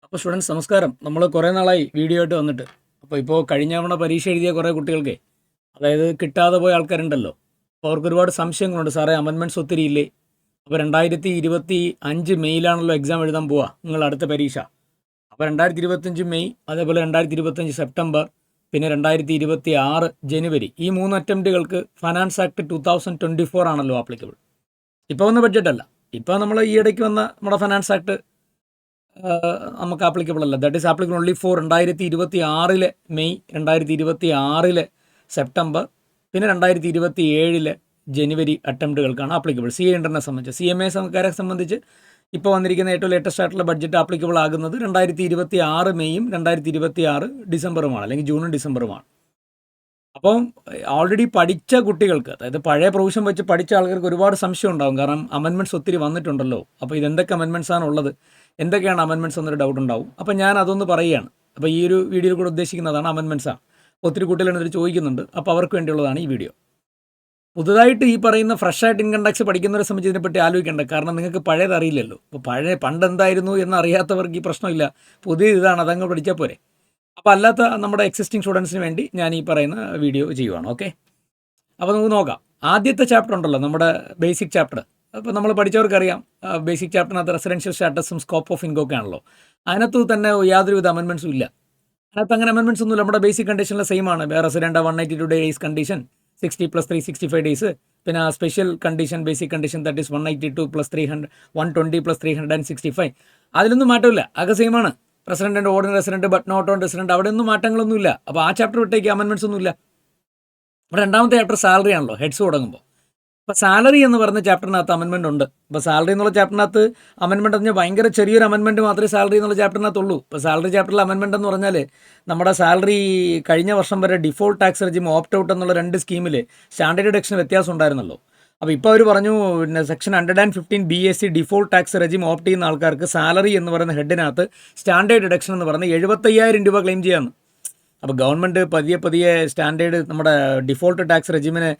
അപ്പോൾ സ്റ്റുഡൻസ് നമസ്കാരം. നമ്മൾ കുറേ നാളായി വീഡിയോ ആയിട്ട് വന്നിട്ട്. ഇപ്പോൾ കഴിഞ്ഞ തവണ പരീക്ഷ എഴുതിയ കുറേ കുട്ടികൾക്ക് അതായത് കിട്ടാതെ പോയ ആൾക്കാരുണ്ടല്ലോ. അപ്പോൾ അവർക്ക് ഒരുപാട് സംശയങ്ങളുണ്ട്. സാറേ അമെൻമെൻറ്റ്സ് ഒത്തിരി ഇല്ലേ? അപ്പോൾ 2025 മെയ്യിലാണല്ലോ എക്സാം എഴുതാൻ പോവുക നിങ്ങൾ അടുത്ത പരീക്ഷ. അപ്പോൾ 2025 മെയ്, അതേപോലെ 2025 സെപ്റ്റംബർ, പിന്നെ 2026 ജനുവരി, ഈ 3 അറ്റംപ്റ്റുകൾക്ക് ഫൈനാൻസ് ആക്ട് 2024 ആണല്ലോ ആപ്ലിക്കബിൾ. ഇപ്പോൾ വന്ന ബഡ്ജറ്റല്ല. ഇപ്പോൾ നമ്മൾ ഈ ഇടയ്ക്ക് വന്ന നമ്മുടെ ഫൈനാൻസ് ആക്ട് നമുക്ക് ആപ്ലിക്കബിൾ അല്ല. That is applicable only for 2026 May, 2026 September, പിന്നെ 2027 ജനുവരി അറ്റംപ്റ്റുകൾക്കാണ് ആപ്ലിക്കബിൾ. CA ഇൻ്ററിനെ സംബന്ധിച്ച്. CMA സംബന്ധിച്ച് ഇപ്പോൾ വന്നിരിക്കുന്ന ഏറ്റവും ലേറ്റസ്റ്റ് ആയിട്ടുള്ള ബഡ്ജറ്റ് ആപ്ലിക്കബിൾ ആകുന്നത് 2026 മെയ്യും 2026 ഡിസംബറുമാണ്, അല്ലെങ്കിൽ ജൂണും ഡിസംബറുമാണ്. അപ്പം ഓൾറെഡി പഠിച്ച കുട്ടികൾക്ക്, അതായത് പഴയ പ്രൊവിഷൻ വെച്ച് പഠിച്ച ആൾക്കാർക്ക് ഒരുപാട് സംശയം ഉണ്ടാകും. കാരണം അമെൻമെൻറ്റ്സ് ഒത്തിരി വന്നിട്ടുണ്ടല്ലോ. അപ്പോൾ ഇതെന്തൊക്കെ അമെൻമെൻറ്റ്സ് ആണ് ഉള്ളത്, എന്തൊക്കെയാണ് അമെൻമെൻറ്റ്സ് എന്നൊരു ഡൗട്ട് ഉണ്ടാവും. അപ്പോൾ ഞാൻ അതൊന്ന് പറയുകയാണ്. അപ്പോൾ ഈ ഒരു വീഡിയോയിൽ കൂടെ ഉദ്ദേശിക്കുന്നതാണ് അമെൻമെൻറ്റ്സ് ആണ്. ഒത്തിരി കുട്ടികൾ എന്നിട്ട് ചോദിക്കുന്നുണ്ട്. അപ്പോൾ അവർക്ക് വേണ്ടിയുള്ളതാണ് ഈ വീഡിയോ. പുതുതായിട്ട് ഈ പറയുന്ന ഫ്രഷ് ആയിട്ട് ഇൻകം ടാക്സ് പഠിക്കുന്നവരെ സംബന്ധിച്ച് ഇതിനെപ്പറ്റി ആലോചിക്കേണ്ട. കാരണം നിങ്ങൾക്ക് പഴയത് അറിയില്ലല്ലോ. അപ്പോൾ പണ്ട് എന്തായിരുന്നു എന്ന് അറിയാത്തവർക്ക് ഈ പ്രശ്നമില്ല. പുതിയ ഇതാണ്, അതങ്ങ് പഠിച്ചാൽ പോരെ. അപ്പോൾ അല്ലാത്ത നമ്മുടെ എക്സിസ്റ്റിംഗ് സ്റ്റുഡൻസിന് വേണ്ടി ഞാൻ ഈ പറയുന്ന വീഡിയോ ചെയ്യുവാണ്. ഓക്കെ, അപ്പോൾ നമുക്ക് നോക്കാം. ആദ്യത്തെ ചാപ്റ്റർ ഉണ്ടല്ലോ, നമ്മുടെ ബേസിക് ചാപ്റ്റർ. അപ്പോൾ നമ്മൾ പഠിച്ചവർക്കറിയാം, ബേസിക് ചാപ്റ്ററിനകത്ത് റെസിഡൻഷ്യൽ സ്റ്റാറ്റസും സ്കോപ്പ് ഓഫ് ഇൻകം ഒക്കെ ആണല്ലോ. അതിനകത്ത് തന്നെ യാതൊരുവിധ അമെൻമെൻറ്റ്സും ഇല്ല. അതിനകത്ത് അങ്ങനെ അമെൻമെൻറ്റ്സ് ഒന്നുമില്ല. നമ്മുടെ ബേസിക് കണ്ടീഷനിലെ സെയിം ആണ്. Resident 182 days condition, 60 + 3 65 days. പിന്നെ special condition, basic condition, that is 182 + 300 120 + 365. അതിലൊന്നും മാറ്റമില്ല, ആകെ സെയിം ആണ്. Resident, ordinary resident, but not on resident, അവിടെ ഒന്നും മാറ്റങ്ങളൊന്നുമില്ല. അപ്പോൾ ആ ചാപ്റ്റർ വിട്ടേക്ക് അമെൻമെൻറ്റ്സ് ഒന്നുമില്ല. ഇവിടെ രണ്ടാമത്തെ ചാപ്റ്റർ സാലറി ആണല്ലോ, ഹെഡ്സ് തുടങ്ങുമ്പോൾ. അപ്പോൾ സാലറി എന്ന് പറയുന്ന ചാപ്റ്ററിനകത്ത് അമെൻമെൻറ്റ് ഉണ്ട്. ഇപ്പോൾ സാലറി എന്നുള്ള ചാപ്റ്ററിനകത്ത് അമെൻമെൻറ്റ് എന്ന് പറഞ്ഞാൽ ഭയങ്കര ചെറിയൊരു അമെൻമെൻറ്റ് മാത്രമേ സാലറി എന്നുള്ള ചാപ്റ്ററിനകത്തുള്ളൂ. ഇപ്പോൾ സാലറി ചാപ്റ്ററിൽ അമെൻമെൻറ്റ് എന്ന് പറഞ്ഞാൽ നമ്മുടെ സാലറി കഴിഞ്ഞ വർഷം വരെ default tax regime, opt out എന്നുള്ള 2 സ്കീമിൽ സ്റ്റാൻഡേർഡ് ഡിഡക്ഷൻ വ്യത്യാസം ഉണ്ടായിരുന്നല്ലോ. അപ്പോൾ ഇപ്പോൾ അവർ പറഞ്ഞു, പിന്നെ section 115 BAC default tax regime opt ചെയ്യുന്ന ആൾക്കാർക്ക് സാലറി എന്ന് പറയുന്ന ഹെഡിനകത്ത് സ്റ്റാൻഡേർഡ് ഡിഡക്ഷൻ എന്ന് പറയുന്നത് 75,000 രൂപ ക്ലെയിം ചെയ്യാമെന്ന്. അപ്പോൾ ഗവൺമെൻറ് പതിയെ സ്റ്റാൻഡേർഡ് നമ്മുടെ ഡിഫോൾട്ട് ടാക്സ് റെജിമിനെ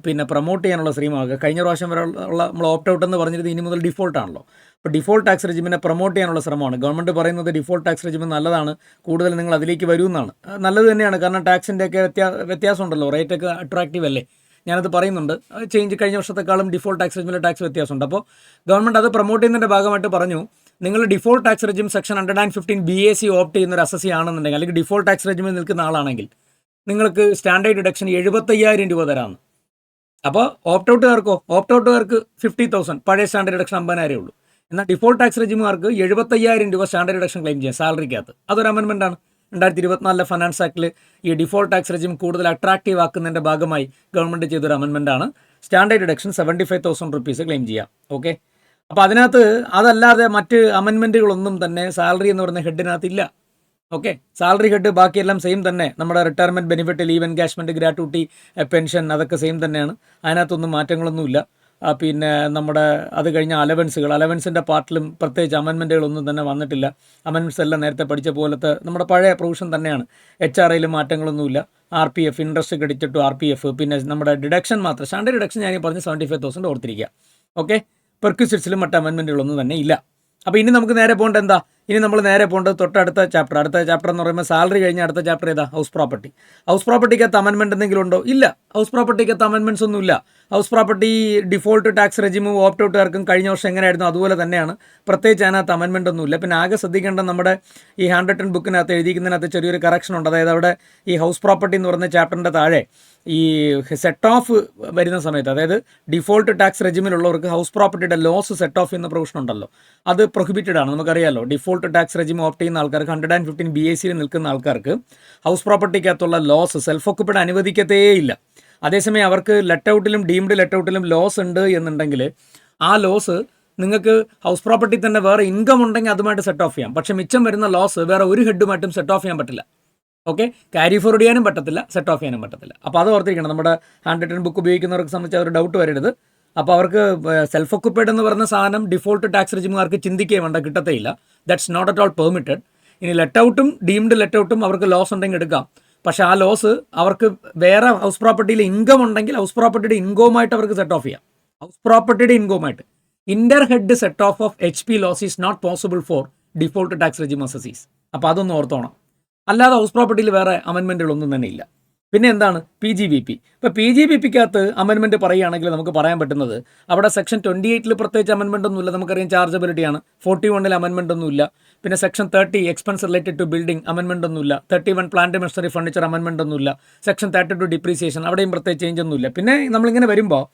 പിന്നെ പ്രൊമോട്ട് ചെയ്യാനുള്ള ശ്രമമാകുക. കഴിഞ്ഞ പ്രാവശ്യം വരെ ഉള്ള നമ്മൾ ഓപ്റ്റ് ഔട്ട് എന്ന് പറഞ്ഞിട്ട് ഇനി മുതൽ ഡിഫോൾട്ട് ആണല്ലോ. അപ്പോൾ ഡിഫോൾട്ട് ടാക്സ് റെജിമിനെ പ്രൊമോട്ട് ചെയ്യാനുള്ള ശ്രമമാണ്. ഗവൺമെൻറ് പറയുന്നത് ഡിഫോൾട്ട് ടാക്സ് റെജിം നല്ലതാണ്, കൂടുതൽ നിങ്ങൾ അതിലേക്ക് വരുമെന്നാണ്. നല്ലത് തന്നെയാണ്, കാരണം ടാക്സിൻ്റെയൊക്കെ വ്യത്യാസം ഉണ്ടല്ലോ, റേറ്റൊക്കെ അട്രാക്റ്റീവ് അല്ലേ. ഞാനത് പറയുന്നുണ്ട്. ചേഞ്ച് കഴിഞ്ഞ വർഷത്തെക്കാളും ഡിഫോൾട്ട് ടാക്സ് റെജിമിലെ ടാക്സ് വ്യത്യാസമുണ്ട്. അപ്പോൾ ഗവൺമെൻറ് അത് പ്രൊമോട്ട് ചെയ്യുന്നതിൻ്റെ ഭാഗമായിട്ട് പറഞ്ഞു, നിങ്ങൾ default tax regime section 115 BAC opt ചെയ്യുന്ന ഒരു അസസി ആണെന്നുണ്ടെങ്കിൽ, അല്ലെങ്കിൽ ഡിഫോൾട്ട് ടാക്സ് റെജിമിൽ നിൽക്കുന്ന ആളാണെങ്കിൽ നിങ്ങൾക്ക് സ്റ്റാൻഡേർഡ് ഡിഡക്ഷൻ 75,000 രൂപ തരാമെന്ന്. അപ്പോൾ ഓപ്റ്റ് ഔട്ടുകാർക്ക് 50,000, പഴയ സ്റ്റാൻഡേർഡ് ഡിഡക്ഷൻ 50,000 ഉള്ളൂ. എന്നാൽ ഡിഫോൾട്ട് ടാക്സ് റെജിമുകാർക്ക് 75,000 രൂപ സ്റ്റാൻഡേർഡ് ഡിഡക്ഷൻ ക്ലെയിം ചെയ്യാം സാലറിക്കകത്ത്. അതൊരു അമെൻമെൻ്റ് ആണ്. 2024 ഫൈനാൻസ് ആക്ടിൽ ഈ ഡിഫോൾട്ട് ടാക്സ് റെജിം കൂടുതൽ അട്രാക്റ്റീവ് ആക്കുന്നതിൻ്റെ ഭാഗമായി ഗവൺമെൻറ് ചെയ്തൊരു അമെൻമെൻ്റ് ആണ്. സ്റ്റാൻഡേർഡ് ഡിഡക്ഷൻ 75,000 റുപ്പീസ് ക്ലെയിം ചെയ്യാം. ഓക്കെ, അപ്പോൾ അതിനകത്ത് അതല്ലാതെ മറ്റ് അമെൻമെൻറ്റുകളൊന്നും തന്നെ സാലറി എന്ന് പറയുന്ന ഹെഡിനകത്ത് ഇല്ല. ഓക്കെ, സാലറി ഹെഡ് ബാക്കിയെല്ലാം സെയിം തന്നെ. നമ്മുടെ retirement benefit, leave engagement, gratuity, pension, അതൊക്കെ സെയിം തന്നെയാണ്. അതിനകത്തൊന്നും മാറ്റങ്ങളൊന്നുമില്ല. പിന്നെ നമ്മുടെ അത് കഴിഞ്ഞ അലവൻസിൻ്റെ പാർട്ടിലും പ്രത്യേകിച്ച് അമെൻമെൻറ്റുകളൊന്നും തന്നെ വന്നിട്ടില്ല. അമെൻമെൻറ്റ്സ് എല്ലാം നേരത്തെ പഠിച്ച പോലത്തെ നമ്മുടെ പഴയ പ്രൊവിഷൻ തന്നെയാണ്. HRAയിലും മാറ്റങ്ങളൊന്നുമില്ല. RPF, interest credit to RPF, പിന്നെ നമ്മുടെ ഡിഡക്ഷൻ മാത്രം, സ്റ്റാൻഡേർഡ് ഡിഡക്ഷൻ ഞാൻ പറഞ്ഞ് 75,000 ഓർത്തിരിക്കുക. ഓക്കെ, പെർക്വിസിറ്റ്സിലും മറ്റ് അമെൻമെൻറ്റുകളൊന്നും തന്നെ ഇല്ല. അപ്പോൾ ഇനി നമുക്ക് നേരെ പോകേണ്ടത് എന്താ? ഇനി നമ്മൾ നേരെ പോകേണ്ടത് തൊട്ടടുത്ത ചാപ്റ്റർ എന്ന് പറയുമ്പോൾ സാലറി കഴിഞ്ഞ അടുത്ത ചാപ്റ്റർ ഏതാ? House property. ഹൗസ് പ്രോപ്പർട്ടിക്കകത്ത് അമെൻമെൻറ്റ് എന്തെങ്കിലും ഉണ്ടോ? ഇല്ല, ഹൗസ് പ്രോപ്പർട്ടിക്കകത്ത് അമെൻമെൻറ്റ്സ് ഒന്നുമില്ല. ഹൗസ് പ്രോപ്പർട്ടി ഡിഫോൾട്ട് ടാക്സ് റെജിമും ഓപ്റ്റ് ഔട്ടുകാർക്കും കഴിഞ്ഞ വർഷം എങ്ങനെയായിരുന്നു അതുപോലെ തന്നെയാണ്. പ്രത്യേകിച്ച് അതിനകത്ത് അമെൻമെൻറ്റ് ഒന്നുമില്ല. പിന്നെ ആകെ ശ്രദ്ധിക്കേണ്ട, നമ്മുടെ ഈ ഹാൻഡ് റിട്ടൺ ബുക്കിനകത്ത് എഴുതിക്കുന്നതിനകത്ത് ചെറിയൊരു കറക്ഷൻ ഉണ്ട്. അതായത് അവിടെ ഈ ഹൗസ് പ്രോപ്പർട്ടി എന്ന് പറയുന്ന ചാപ്റ്ററിൻ്റെ താഴെ ഈ സെറ്റ് ഓഫ് വരുന്ന സമയത്ത്, അതായത് ഡിഫോൾട്ട് ടാക്സ് റെജിമിലുള്ളവർക്ക് ഹൗസ് പ്രോപ്പർട്ടിയുടെ ലോസ് സെറ്റ് ഓഫ് ചെയ്യുന്ന പ്രൊവിഷൻ ഉണ്ടല്ലോ, അത് പ്രൊഹിബിറ്റഡ് ആണ്. നമുക്കറിയാമല്ലോ, ഡിഫോൾട്ട് ടാക്സ് റെജിം ഓപ്റ്റ് ചെയ്യുന്ന ആൾക്കാർക്ക്, 115 BACയിൽ നിൽക്കുന്ന ആൾക്കാർക്ക് ഹൗസ് പ്രോപ്പർട്ടിക്കകത്തുള്ള ലോസ് സെൽഫ് ഓക്കുപ്പൈഡ് അനുവദിക്കത്തേയില്ല. അതേസമയം അവർക്ക് ലെറ്റ് ഔട്ടിലും ഡീംഡ് ലെറ്റ് ഔട്ടിലും ലോസ് ഉണ്ട് എന്നുണ്ടെങ്കിൽ ആ ലോസ് നിങ്ങൾക്ക് ഹൗസ് പ്രോപ്പർട്ടി തന്നെ വേറെ ഇൻകം ഉണ്ടെങ്കിൽ അതുമായിട്ട് സെറ്റ് ഓഫ് ചെയ്യാം. പക്ഷേ മിച്ചം വരുന്ന ലോസ് വേറെ ഒരു ഹെഡുമായിട്ടും സെറ്റ് ഓഫ് ചെയ്യാൻ പറ്റില്ല. ഓക്കെ, ക്യാരി ഫോർവേഡ് ചെയ്യാനും പറ്റത്തില്ല, സെറ്റ് ഓഫ് ചെയ്യാനും പറ്റത്തില്ല. അപ്പോൾ അത് ഓർത്തിരിക്കണം. നമ്മുടെ ഹാൻഡ് റിട്ടൺ ബുക്ക് ഉപയോഗിക്കുന്നവർക്ക് സംബന്ധിച്ച് ഒരു ഡൗട്ട് വരരുത്. അപ്പോൾ അവർക്ക് സെൽഫ് ഓക്കുപ്പൈഡ് എന്ന് പറയുന്ന സാധനം ഡിഫോൾട്ട് ടാക്സ് റെജിമുകാർക്ക് ചിന്തിക്കുകയും വേണ്ട, കിട്ടത്തേയില്ല. That's not at all permitted. ഇനി ലെറ്റ് ഔട്ടും ഡീംഡ് ലെറ്റ് ഔട്ടും അവർക്ക് ലോസ് ഉണ്ടെങ്കിൽ എടുക്കാം. പക്ഷേ ആ ലോസ് അവർക്ക് വേറെ ഹൗസ് പ്രോപ്പർട്ടിയിൽ ഇൻകം ഉണ്ടെങ്കിൽ ഹൗസ് പ്രോപ്പർട്ടിയുടെ ഇൻകവുമായിട്ട് അവർക്ക് സെറ്റ് ഓഫ് ചെയ്യാം. ഹൗസ് പ്രോപ്പർട്ടിയുടെ ഇൻകവുമായിട്ട്. Inter head set off HP loss is not possible for default tax regime assessees. അപ്പോൾ അതൊന്ന് ഓർത്തോണം. അല്ലാതെ ഹൗസ് പ്രോപ്പർട്ടിയിൽ വേറെ അമെൻമെൻറ്റുകളൊന്നും തന്നെ ഇല്ല. പിന്നെ എന്താണ് PGBP? ഇപ്പോൾ PGBPക്കകത്ത് അമെൻമെൻറ്റ് പറയുകയാണെങ്കിൽ നമുക്ക് പറയാൻ പറ്റുന്നത് അവിടെ സെക്ഷൻ 28 പ്രത്യേകിച്ച് അമെൻമെൻ്റ് ഒന്നുമില്ല. നമുക്കറിയാം ചാർജബിലിറ്റിയാണ്. 41 അമെൻമെൻ്റ് ഒന്നുമില്ല. പിന്നെ section 30 expense related to building അമെൻമെൻ്റ് ഒന്നുമില്ല. 31 പ്ലാന്റ് മെഷീനറി ഫർണിച്ചർ അമെൻമെൻ്റ് ഒന്നുമില്ല. സെക്ഷൻ 32 ഡിപ്രീസിയേഷൻ, അവിടെയും പ്രത്യേകിച്ച് ചേഞ്ച് ഒന്നുമില്ല. പിന്നെ നമ്മളിങ്ങനെ വരുമ്പോൾ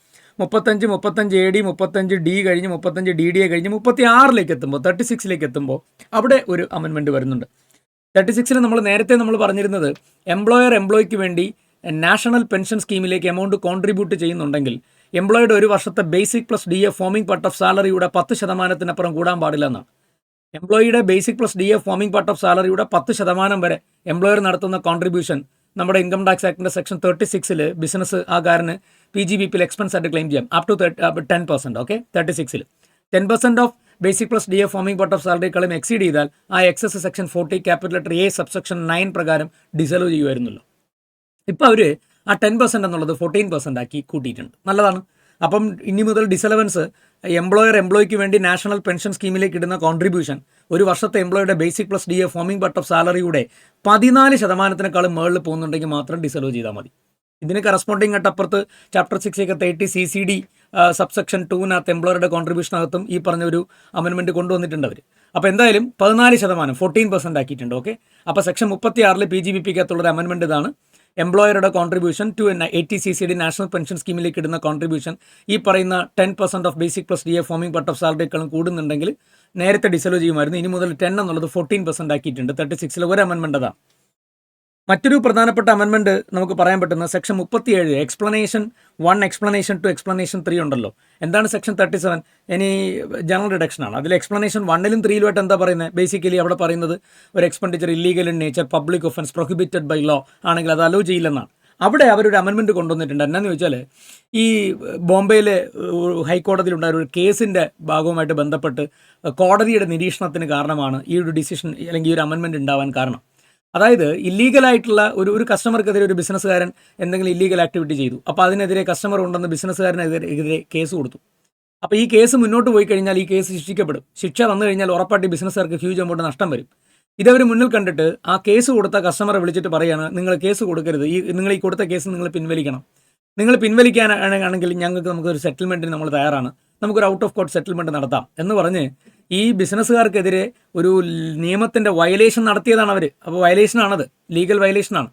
35 AD 35D കഴിഞ്ഞ് 35 DDA കഴിഞ്ഞ് 36 എത്തുമ്പോൾ 36 എത്തുമ്പോൾ അവിടെ ഒരു അമെൻമെൻറ്റ് വരുന്നുണ്ട്. 36 നമ്മൾ നേരത്തെ പറഞ്ഞിരുന്നത് എംപ്ലോയിക്ക് വേണ്ടി നാഷണൽ പെൻഷൻ സ്കീമിലേക്ക് എമൗണ്ട് കോൺട്രിബ്യൂട്ട് ചെയ്യുന്നുണ്ടെങ്കിൽ എംപ്ലോയിയുടെ ഒരു വർഷത്തെ basic plus DA forming part of സാലറിയുടെ 10% കൂടാൻ പാടില്ല എന്നാണ്. എംപ്ലോയിയുടെ basic plus DA forming part of സാലറിയുടെ 10% വരെ എംപ്ലോയർ നടത്തുന്ന കോൺട്രിബ്യൂഷൻ നമ്മുടെ ഇൻകം ടാക്സ് ആക്ടിൻ്റെ സെക്ഷൻ 36 ബിസിനസ് ആകാരന് PGBP എക്സ്പെൻസ് ആയിട്ട് ക്ലെയിം ചെയ്യാം up to 10%. Okay, 36 10% of basic plus DA forming part of സാലറികളും എക്സീഡ് ചെയ്താൽ ആ excess section 40 capital letter A subsection 9 പ്രകാരം ഡിസലോ ചെയ്യുമായിരുന്നല്ലോ. ഇപ്പോൾ അവർ ആ 10% എന്നുള്ളത് 14% ആക്കി കൂട്ടിയിട്ടുണ്ട്. നല്ലതാണ്. അപ്പം ഇനി മുതൽ ഡിസലവൻസ് എംപ്ലോയിക്ക് വേണ്ടി നാഷണൽ പെൻഷൻ സ്കീമിലേക്ക് ഇടുന്ന കോൺട്രിബ്യൂഷൻ ഒരു വർഷത്തെ എംപ്ലോയിയുടെ basic plus DA forming part of സാലറിയുടെ 14%-ക്കാളും മുകളിൽ പോകുന്നുണ്ടെങ്കിൽ മാത്രം ഡിസലോ ചെയ്താൽ മതി. ഇതിന് കറസ്പോണ്ടിങ് ആയിട്ട് അപ്പുറത്ത് ചാപ്റ്റർ 6 30 CCD സബ്സെക്ഷൻ 2 എംപ്ലോയറുടെ കോൺട്രിബ്യൂഷനകത്തും ഈ പറഞ്ഞ ഒരു അമെൻമെൻറ്റ് കൊണ്ടുവന്നിട്ടുണ്ട് അവർ. അപ്പോൾ എന്തായാലും 14% 14% ആക്കിയിട്ടുണ്ട്. ഓക്കെ, അപ്പോൾ സെക്ഷൻ 36 PGBPക്കകത്തുള്ളൊരു അമെൻമെൻറ്റ് ഇതാണ്. എംപ്ലോയറുടെ contribution to 80 CCD national pension സ്കീമിലേക്ക് ഇടുന്ന കോൺട്രിബ്യൂഷൻ ഈ പറയുന്ന 10% of basic plus DA forming part of സാലറിയേക്കാളും കൂടുന്നുണ്ടെങ്കിൽ നേരത്തെ ഡിസലോ ചെയ്യുമായിരുന്നു. ഇനി മുതൽ 10 എന്നുള്ളത് 14% ആക്കിയിട്ടുണ്ട്. 36 ഒരു അമെൻമെൻറ്റ് അതാണ്. മറ്റൊരു പ്രധാനപ്പെട്ട അമെൻമെൻറ്റ് നമുക്ക് പറയാൻ പറ്റുന്ന സെക്ഷൻ 37 എക്സ്പ്ലനേഷൻ 1 എക്സ്പ്ലനേഷൻ 2 എക്സ്പ്ലനേഷൻ 3 ഉണ്ടല്ലോ. എന്താണ് സെക്ഷൻ 37? ഇനി ജനറൽ റിഡക്ഷനാണ്. അതിൽ എക്സ്പ്ലനേഷൻ 1ലും 3ലുമായിട്ട് എന്താ പറയുന്നത്? ബേസിക്കലി അവിടെ പറയുന്നത് ഒരു expenditure illegal in nature, public offence, prohibited by law ആണെങ്കിൽ അത് അലോ ചെയ്യില്ലെന്നാണ്. അവിടെ അവരൊരു അമെൻമെൻറ്റ് കൊണ്ടുവന്നിട്ടുണ്ട്. എന്നാന്ന് ചോദിച്ചാൽ ഈ ബോംബെയിലെ ഹൈക്കോടതിയിലുണ്ടായ ഒരു കേസിൻ്റെ ഭാഗവുമായിട്ട് ബന്ധപ്പെട്ട് കോടതിയുടെ നിരീക്ഷണത്തിന് കാരണമാണ് ഈ ഒരു ഡിസിഷൻ അല്ലെങ്കിൽ ഈ ഒരു അമെൻമെൻറ്റ് ഉണ്ടാവാൻ കാരണം. അതായത് ഇല്ലീഗലായിട്ടുള്ള ഒരു കസ്റ്റമർക്കെതിരെ ഒരു ബിസിനസ്സുകാരൻ എന്തെങ്കിലും ഇല്ലീഗൽ ആക്ടിവിറ്റി ചെയ്തു. അപ്പോൾ അതിനെതിരെ കസ്റ്റമർ ഉണ്ടെന്ന് ബിസിനസ്സുകാരനെതിരെ കേസ് കൊടുത്തു. അപ്പോൾ ഈ കേസ് മുന്നോട്ട് പോയി കഴിഞ്ഞാൽ ഈ കേസ് ശിക്ഷിക്കപ്പെടും. ശിക്ഷ വന്നു കഴിഞ്ഞാൽ ഉറപ്പായിട്ട് ബിസിനസ്സുകാർക്ക് ഹ്യൂജ് എമൗണ്ട് നഷ്ടം വരും. ഇതവർ മുന്നിൽ കണ്ടിട്ട് ആ കേസ് കൊടുത്ത കസ്റ്റമറെ വിളിച്ചിട്ട് പറയുകയാണ്, നിങ്ങൾ കേസ് കൊടുക്കരുത്, നിങ്ങൾ ഈ കൊടുത്ത കേസ് നിങ്ങൾ പിൻവലിക്കണം. നിങ്ങൾ പിൻവലിക്കാനാണെങ്കിൽ നമുക്കൊരു സെറ്റിൽമെൻറ്റിന് നമ്മൾ തയ്യാറാണ്, നമുക്കൊരു ഔട്ട് ഓഫ് കോർട്ട് സെറ്റിൽമെൻറ്റ് നടത്താം എന്ന് പറഞ്ഞ് ഈ ബിസിനസ്സുകാർക്കെതിരെ ഒരു നിയമത്തിൻ്റെ വയലേഷൻ നടത്തിയതാണ് അവർ. അപ്പോൾ വയലേഷനാണത്, ലീഗൽ വയലേഷനാണ്.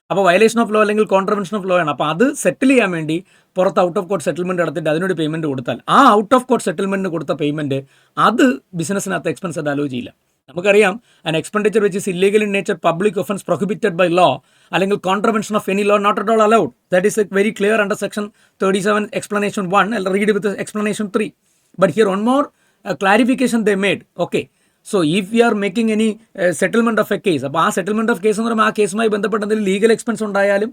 അപ്പോൾ വയലേഷൻ ഓഫ് ലോ അല്ലെങ്കിൽ കോൺട്രവെൻഷൻ ഓഫ് ലോ ആണ്. അപ്പോൾ അത് സെറ്റിൽ ചെയ്യാൻ വേണ്ടി പുറത്ത് ഔട്ട് ഓഫ് കോർട്ട് സെറ്റിൽമെൻറ്റ് നടത്തിയിട്ട് അതിനൊരു പേയ്മെൻറ്റ് കൊടുത്താൽ ആ ഔട്ട് ഓഫ് കോർട്ട് സെറ്റിൽമെൻറ്റിന് കൊടുത്ത പേയ്മെൻറ്റ് അത് ബിസിനസ്സിനകത്ത് എക്സ്പെൻസ് ആയിട്ട് അലോ ചെയ്യില്ല. നമുക്കറിയാം an expenditure which is illegal in nature, public offense, prohibited by law അല്ലെങ്കിൽ contravention of any law not at all allowed. That is very clear under section 37 explanation 1. I'll read with explanation 3. But here one more clarification they made. Okay, so if we are making any settlement of a case, അപ്പോൾ ആ settlement of case എന്ന് പറയുമ്പോൾ ആ കേസുമായി ബന്ധപ്പെട്ട എന്തെങ്കിലും legal expense ഉണ്ടായാലും